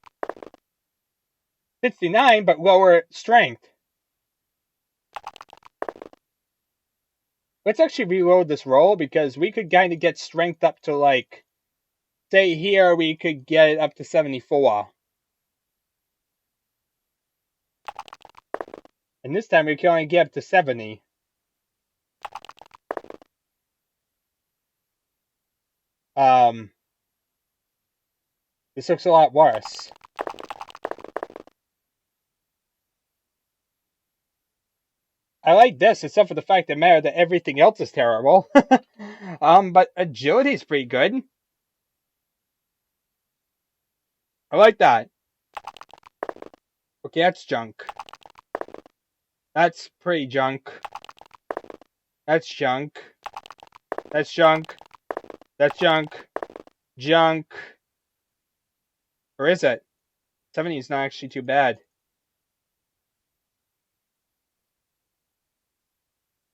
69, but lower strength. Let's actually reload this roll because we could kind of get strength up to, like, say here we could get it up to 74. And this time we can only get up to 70. This looks a lot worse. I like this, except for the fact that everything else is terrible. But agility is pretty good. I like that. Okay, that's junk. That's pretty junk. That's junk. That's junk. That's junk. Junk. Or is it? 70 is not actually too bad.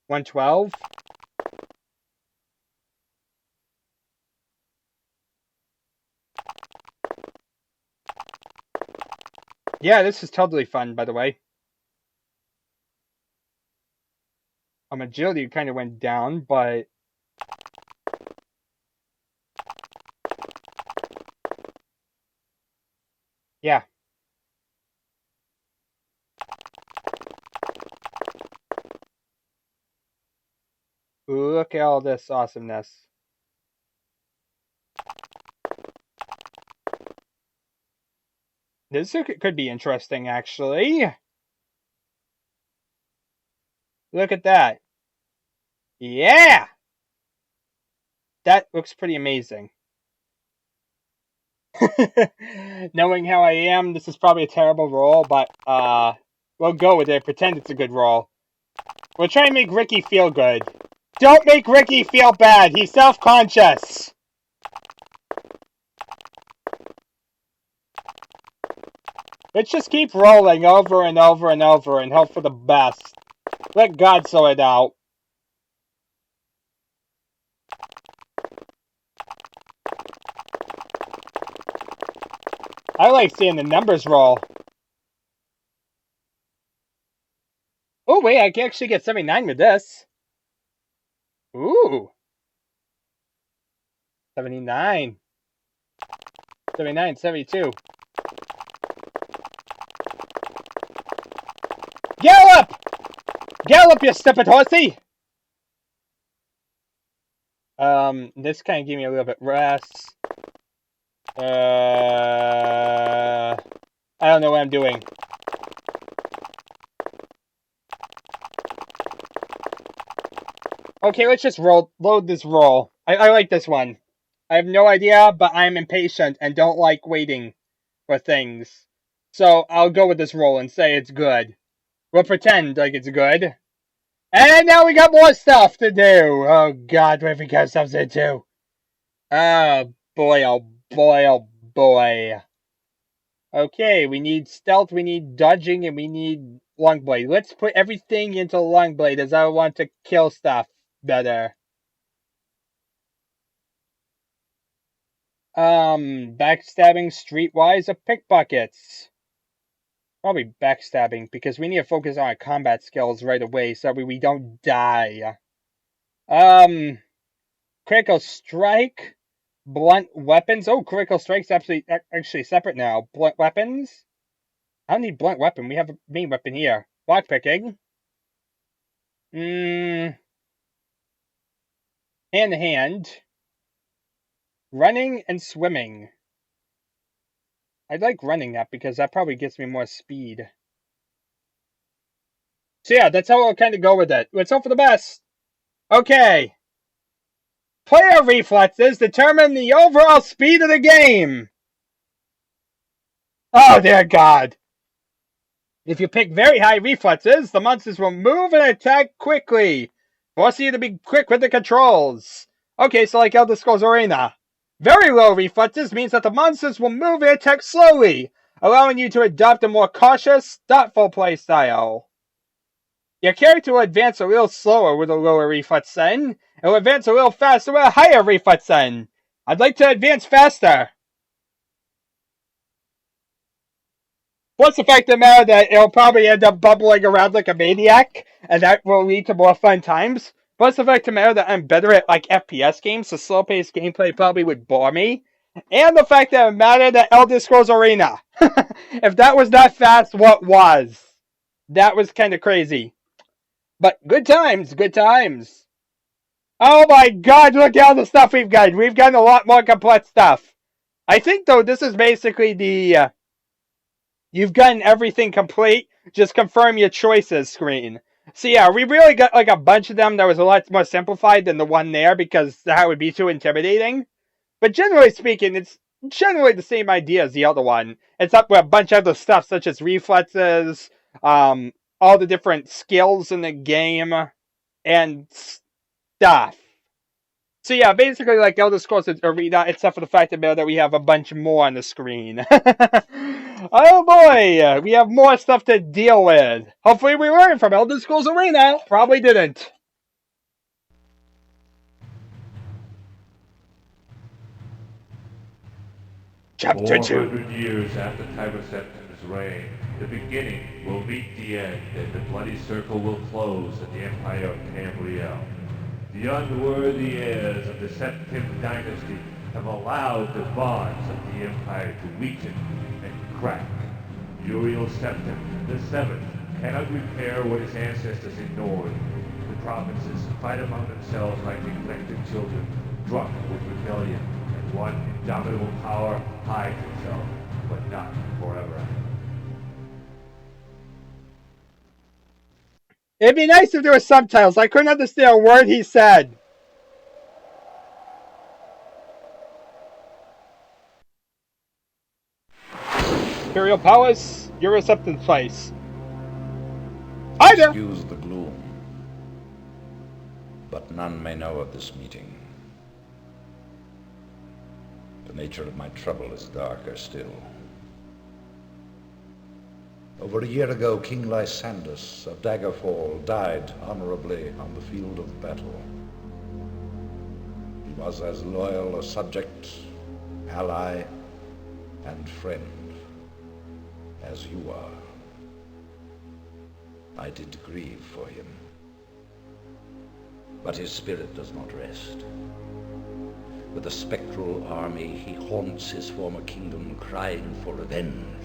112? Yeah, this is totally fun, by the way. Agility kind of went down, but... yeah. Look at all this awesomeness. This could be interesting, actually. Look at that. Yeah! That looks pretty amazing. Knowing how I am, this is probably a terrible roll, but, we'll go with it. Pretend it's a good roll. We'll try and make Ricky feel good. Don't make Ricky feel bad! He's self-conscious! Let's just keep rolling over and over and over and hope for the best. Let God sort it out. I like seeing the numbers roll. Oh, wait, I can actually get 79 with this. Ooh. 79. 79, 72. Gallop! Gallop, you stupid horsey! This kind of gave me a little bit rest. I don't know what I'm doing. Okay, let's just load this roll. I like this one. I have no idea, but I'm impatient and don't like waiting for things. So I'll go with this roll and say it's good. We'll pretend like it's good. And now we got more stuff to do. Oh god, what have we got stuff to do? Oh boy, oh boy, oh boy. Okay, we need stealth, we need dodging, and we need Longblade. Let's put everything into Longblade as I want to kill stuff better. Backstabbing, streetwise, or pickpockets? Probably backstabbing, because we need to focus on our combat skills right away so we don't die. Critical strike, blunt weapons. Oh, critical strike's actually separate now. Blunt weapons. I don't need blunt weapon. We have a main weapon here. Lockpicking. Hand to hand. Running and swimming. I'd like running that because that probably gives me more speed. So yeah, that's how I'll kind of go with it. Let's hope for the best. Okay. Player reflexes determine the overall speed of the game. Oh, dear God. If you pick very high reflexes, the monsters will move and attack quickly, forcing you to be quick with the controls. Okay, so like Elder Scrolls Arena. Very low reflexes means that the monsters will move and attack slowly, allowing you to adopt a more cautious, thoughtful playstyle. Your character will advance a little slower with a lower reflex setting, and will advance a little faster with a higher reflex setting. I'd like to advance faster. Plus the fact of the matter that it'll probably end up bubbling around like a maniac, and that will lead to more fun times. Plus the fact of the matter that I'm better at like FPS games, so slow-paced gameplay probably would bore me. And the fact of the matter that Elder Scrolls Arena. If that was not fast, what was? That was kind of crazy. But good times, good times. Oh my God, look at all the stuff we've got. We've got a lot more complex stuff. I think, though, this is basically the you've gotten everything complete, just confirm your choices screen. So yeah, we really got like a bunch of them that was a lot more simplified than the one there because that would be too intimidating. But generally speaking, it's generally the same idea as the other one. It's up with a bunch of other stuff such as reflexes, all the different skills in the game, and stuff. So yeah, basically like Elder Scrolls Arena, except for the fact that we have a bunch more on the screen. Oh boy, we have more stuff to deal with. Hopefully we learned from Elder Scrolls Arena. Probably didn't. Chapter 2.
400 years after Tiber Septim's reign, the beginning will meet the end, and the bloody circle will close at the Empire of Tamriel. The unworthy heirs of the Septim dynasty have allowed the bonds of the Empire to weaken and crack. Uriel Septim, the Seventh, cannot repair what his ancestors ignored. The provinces fight among themselves like neglected children, drunk with rebellion, and one indomitable power hides itself, but not forever.
It'd be nice if there were subtitles. I couldn't understand a word he said. Imperial Palace, Uriel Septim's place. Hi there!
Excuse the gloom, but none may know of this meeting. The nature of my trouble is darker still. Over a year ago, King Lysandus of Daggerfall died honorably on the field of battle. He was as loyal a subject, ally, and friend as you are. I did grieve for him, but his spirit does not rest. With a spectral army, he haunts his former kingdom, crying for revenge.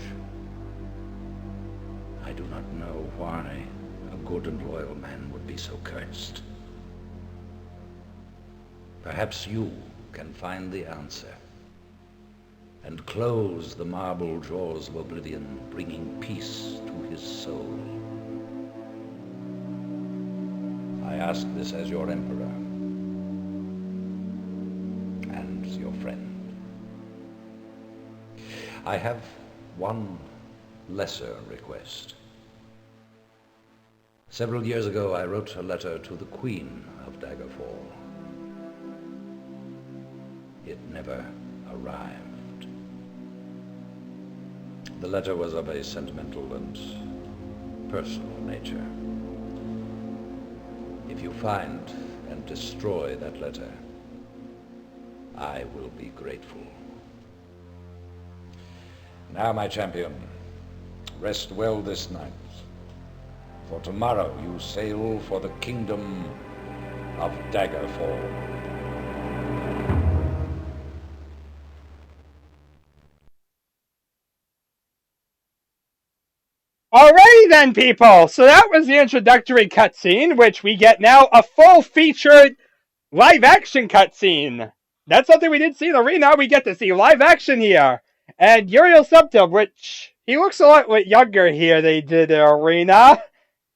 I do not know why a good and loyal man would be so cursed. Perhaps you can find the answer and close the marble jaws of oblivion, bringing peace to his soul. I ask this as your emperor and your friend. I have one lesser request. Several years ago, I wrote a letter to the Queen of Daggerfall. It never arrived. The letter was of a sentimental and personal nature. If you find and destroy that letter, I will be grateful. Now, my champion, rest well this night, for tomorrow you sail for the kingdom of Daggerfall.
Alrighty then, people! So that was the introductory cutscene, which we get now a full-featured live-action cutscene. That's something we didn't see in Arena. We get to see live action here. And Uriel Septim, which he looks a lot younger here than he did in Arena.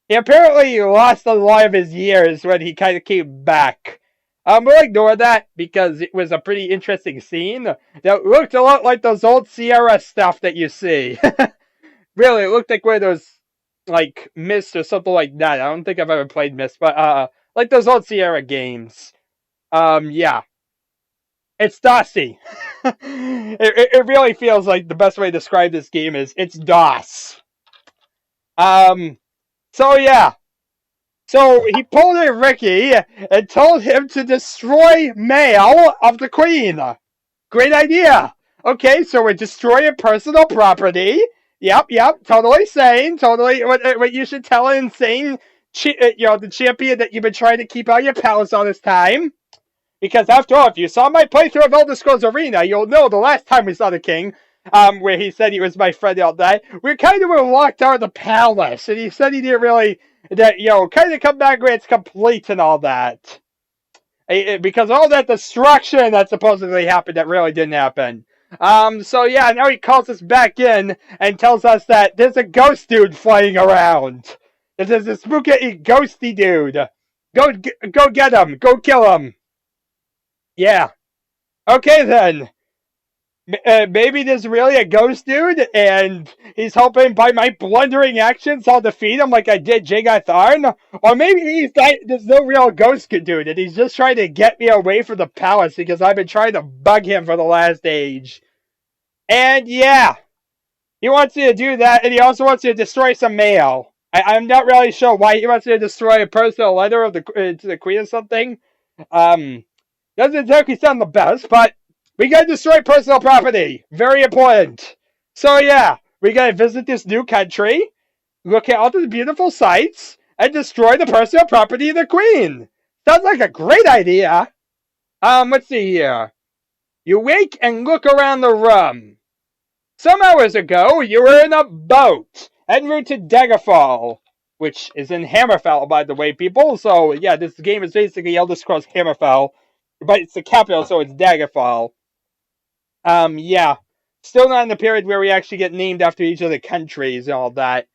He apparently lost a lot of his years when he kind of came back. We'll ignore that because it was a pretty interesting scene that looked a lot like those old Sierra stuff that you see. Really, it looked like one of those, like, Myst or something like that. I don't think I've ever played Myst, but, like those old Sierra games. Yeah. It's DOSy. it really feels like the best way to describe this game is it's DOS. So yeah. So he pulled in Ricky and told him to destroy mail of the Queen. Great idea. Okay, so we're destroying personal property. Yep, totally sane. Totally what you should tell an insane, the champion that you've been trying to keep out of your palace all this time. Because after all, if you saw my playthrough of Elder Scrolls Arena, you'll know the last time we saw the king, where he said he was my friend all that, we kind of were locked out of the palace, and he said he didn't really, kind of come back when it's complete and all that. Because all that destruction that supposedly happened that really didn't happen. So yeah, now he calls us back in and tells us that there's a ghost dude flying around. There's a spooky ghosty dude. Go get him. Go kill him. Yeah. Okay then. Maybe there's really a ghost dude, and he's hoping by my blundering actions I'll defeat him like I did Jagathorn. Or maybe there's no real ghost dude, and he's just trying to get me away from the palace because I've been trying to bug him for the last age. And yeah, he wants you to do that, and he also wants you to destroy some mail. I'm not really sure why he wants you to destroy a personal letter of to the Queen or something. Doesn't exactly sound the best, but we gotta destroy personal property. Very important. So yeah, we gotta visit this new country, look at all the beautiful sights, and destroy the personal property of the Queen. Sounds like a great idea. Let's see here. You wake and look around the room. Some hours ago, you were in a boat en route to Daggerfall, which is in Hammerfell, by the way, people. So yeah, this game is basically Elder Scrolls Hammerfell. But it's the capital, so it's Daggerfall. Yeah. Still not in the period where we actually get named after each of the countries and all that.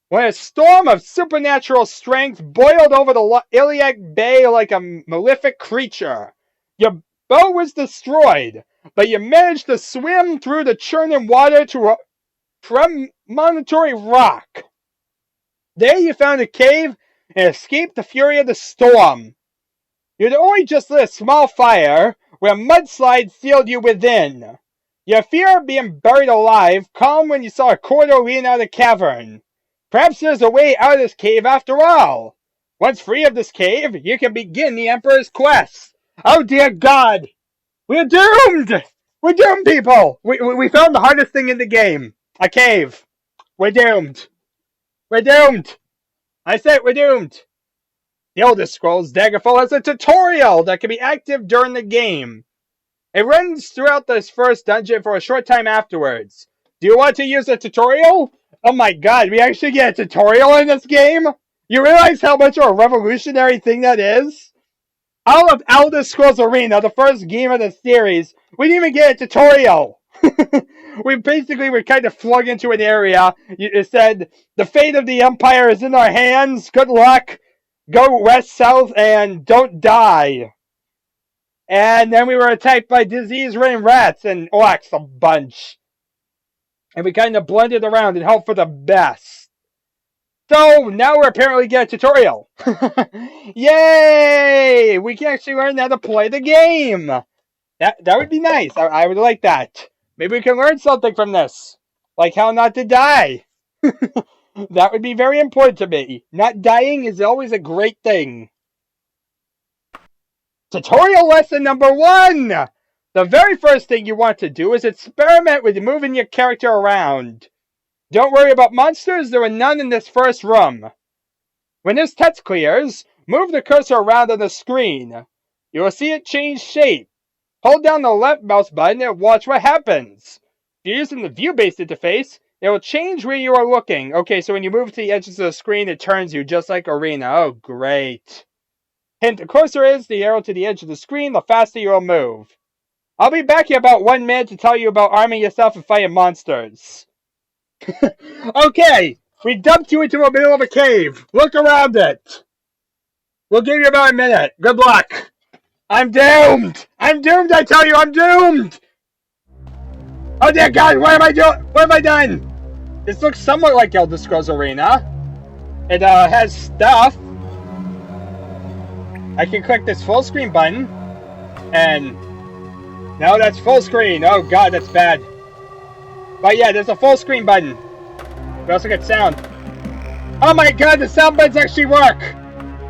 When a storm of supernatural strength boiled over the Iliac Bay like a malefic creature. Your boat was destroyed, but you managed to swim through the churning water to a premonitory rock. There you found a cave and escaped the fury of the storm. You'd only just lit a small fire, where a mudslide sealed you within. Your fear of being buried alive calmed when you saw a corridor leading out of the cavern. Perhaps there's a way out of this cave after all. Once free of this cave, you can begin the Emperor's quest. Oh dear God! We're doomed! We're doomed, people! We found the hardest thing in the game. A cave. We're doomed. We're doomed! I said we're doomed! The Elder Scrolls Daggerfall has a tutorial that can be active during the game. It runs throughout this first dungeon for a short time afterwards. Do you want to use the tutorial? Oh my god, we actually get a tutorial in this game? You realize how much of a revolutionary thing that is? All of Elder Scrolls Arena, the first game of the series, we didn't even get a tutorial. We basically were kind of flung into an area. It said, the fate of the Empire is in our hands. Good luck. Go west, south, and don't die. And then we were attacked by disease-ridden rats and orcs a bunch. And we kind of blended around and hoped for the best. So, now we're apparently getting a tutorial. Yay! We can actually learn how to play the game. That would be nice. I would like that. Maybe we can learn something from this. Like how not to die. That would be very important to me. Not dying is always a great thing. Tutorial lesson number 1! The very first thing you want to do is experiment with moving your character around. Don't worry about monsters, there are none in this first room. When this text clears, move the cursor around on the screen. You will see it change shape. Hold down the left mouse button and watch what happens. If you're using the view-based interface, It will change where you are looking. Okay, so when you move to the edges of the screen, it turns you just like Arena. Oh, great. Hint, the closer is the arrow to the edge of the screen, the faster you will move. I'll be back in about 1 minute to tell you about arming yourself and fighting monsters. Okay, we dumped you into the middle of a cave. Look around it. We'll give you about a minute. Good luck. I'm doomed. I'm doomed, I tell you, I'm doomed. Oh dear God, what am I doing? What have I done? This looks somewhat like Elder Scrolls Arena. It has stuff. I can click this full screen button. And no, that's full screen. Oh God, that's bad. But yeah, there's a full screen button. We also get sound. Oh my God, the sound buttons actually work.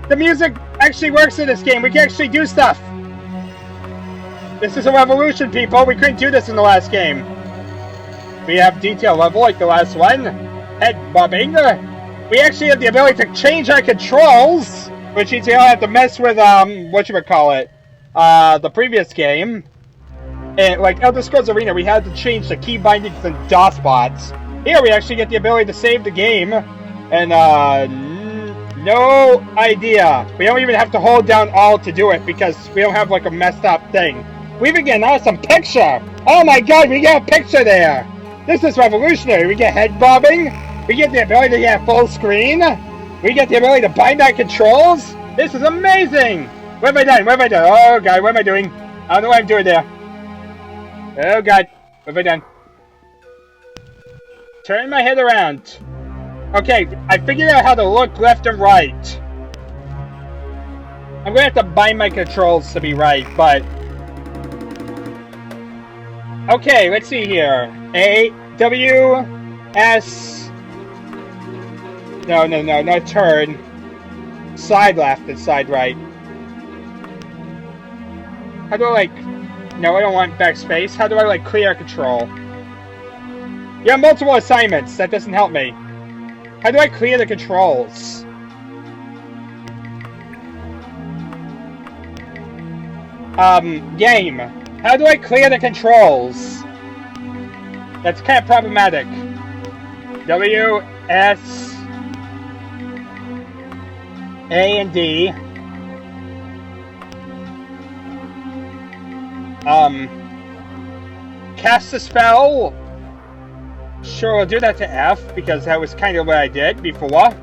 The music actually works in this game. We can actually do stuff. This is a revolution, people. We couldn't do this in the last game. We have detail level like the last one. Head bobbing. We actually have the ability to change our controls, which means we don't have to mess with whatchamacallit, the previous game. And like Elder Scrolls Arena, we had to change the key bindings and DOS bots. Here we actually get the ability to save the game, and no idea. We don't even have to hold down Alt to do it because we don't have like a messed up thing. We even get an awesome picture. Oh my God, we get a picture there. This is revolutionary. We get head bobbing. We get the ability to get full screen. We get the ability to bind our controls. This is amazing. What have I done? What have I done? Oh God, what am I doing? I don't know what I'm doing there. Oh God, what have I done? Turn my head around. Okay, I figured out how to look left and right. I'm gonna have to bind my controls to be right, but... Okay, let's see here. A, W, S... No, not turn. Side left and side right. How do I, like... No, I don't want backspace. How do I, like, clear control? You have multiple assignments. That doesn't help me. How do I clear the controls? Game. How do I clear the controls? That's kind of problematic. W, S, A, and D. Cast a spell. Sure, we'll do that to F, because that was kind of what I did before.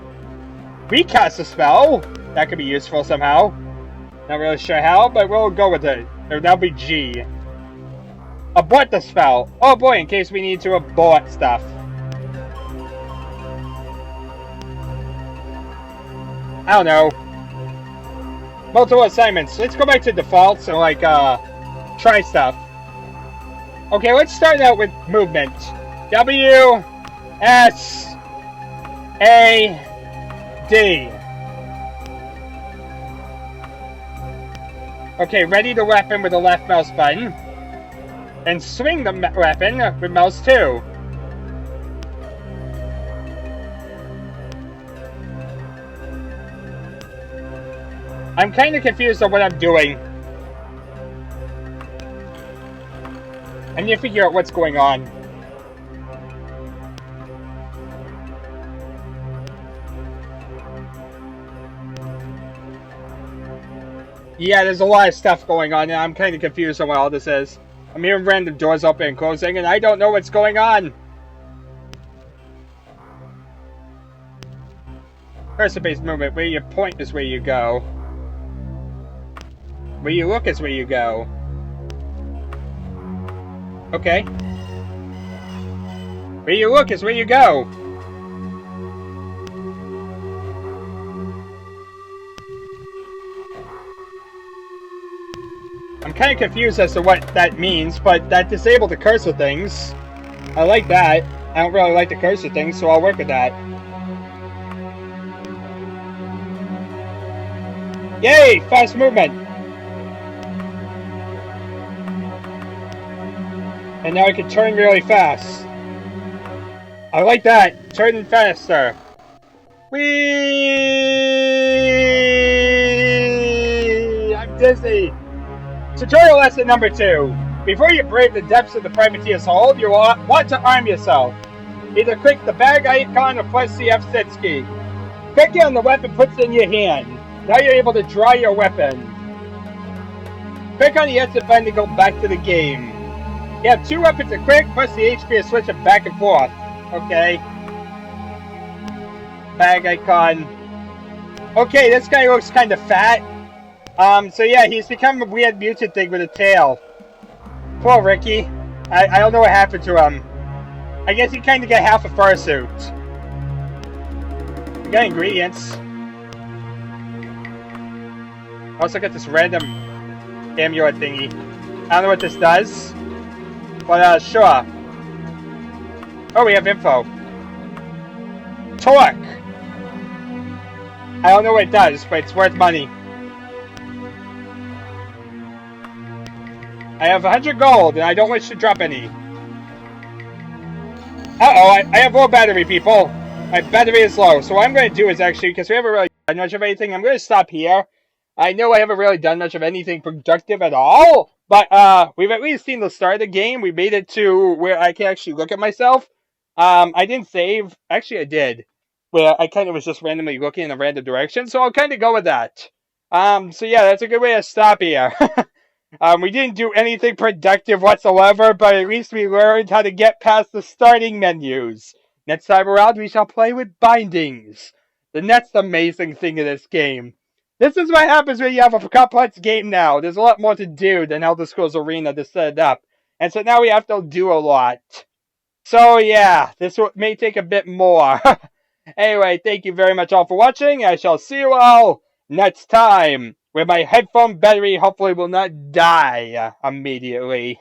Recast a spell. That could be useful somehow. Not really sure how, but we'll go with it. That'll be G. Abort the spell. Oh boy, in case we need to abort stuff. I don't know. Multiple assignments. Let's go back to defaults and like, try stuff. Okay, let's start out with movement. W, S, A, D. Okay, ready the weapon with the left mouse button. And swing the weapon with mouse 2. I'm kind of confused on what I'm doing. I need to figure out what's going on. Yeah, there's a lot of stuff going on, and I'm kind of confused on what all this is. I'm hearing random doors open and closing, and I don't know what's going on. Cursor-based movement. Where you point is where you go. Where you look is where you go. Okay. Where you look is where you go. I'm kind of confused as to what that means, but that disabled the cursor things. I like that. I don't really like the cursor things, so I'll work with that. Yay! Fast movement! And now I can turn really fast. I like that! Turning faster! Whee! I'm dizzy! Tutorial lesson number 2. Before you brave the depths of the privateer's hold, you will want to arm yourself. Either click the bag icon or press the F6 key. Clicking on the weapon puts it in your hand. Now you're able to draw your weapon. Click on the exit button to go back to the game. You have 2 weapons to quick, press the HP to switch it back and forth. Okay. Bag icon. Okay, this guy looks kind of fat. So yeah, he's become a weird mutant thing with a tail. Poor Ricky. I don't know what happened to him. I guess he kind of got half a fursuit. We got ingredients. Also got this random amulet thingy. I don't know what this does. But, sure. Oh, we have info. Torque! I don't know what it does, but it's worth money. I have 100 gold, and I don't wish to drop any. Uh-oh, I have low battery, people. My battery is low, so what I'm going to do is actually, because we haven't really done much of anything, I'm going to stop here. I know I haven't really done much of anything productive at all, but we've at least seen the start of the game. We made it to where I can actually look at myself. I didn't save. Actually, I did. Where I kind of was just randomly looking in a random direction, so I'll kind of go with that. So yeah, that's a good way to stop here. We didn't do anything productive whatsoever, but at least we learned how to get past the starting menus. Next time around, we shall play with bindings. The next amazing thing in this game. This is what happens when you have a complex game now. There's a lot more to do than Elder Scrolls Arena to set it up. And so now we have to do a lot. So yeah, this may take a bit more. Anyway, thank you very much all for watching. I shall see you all next time, where my headphone battery hopefully will not die immediately.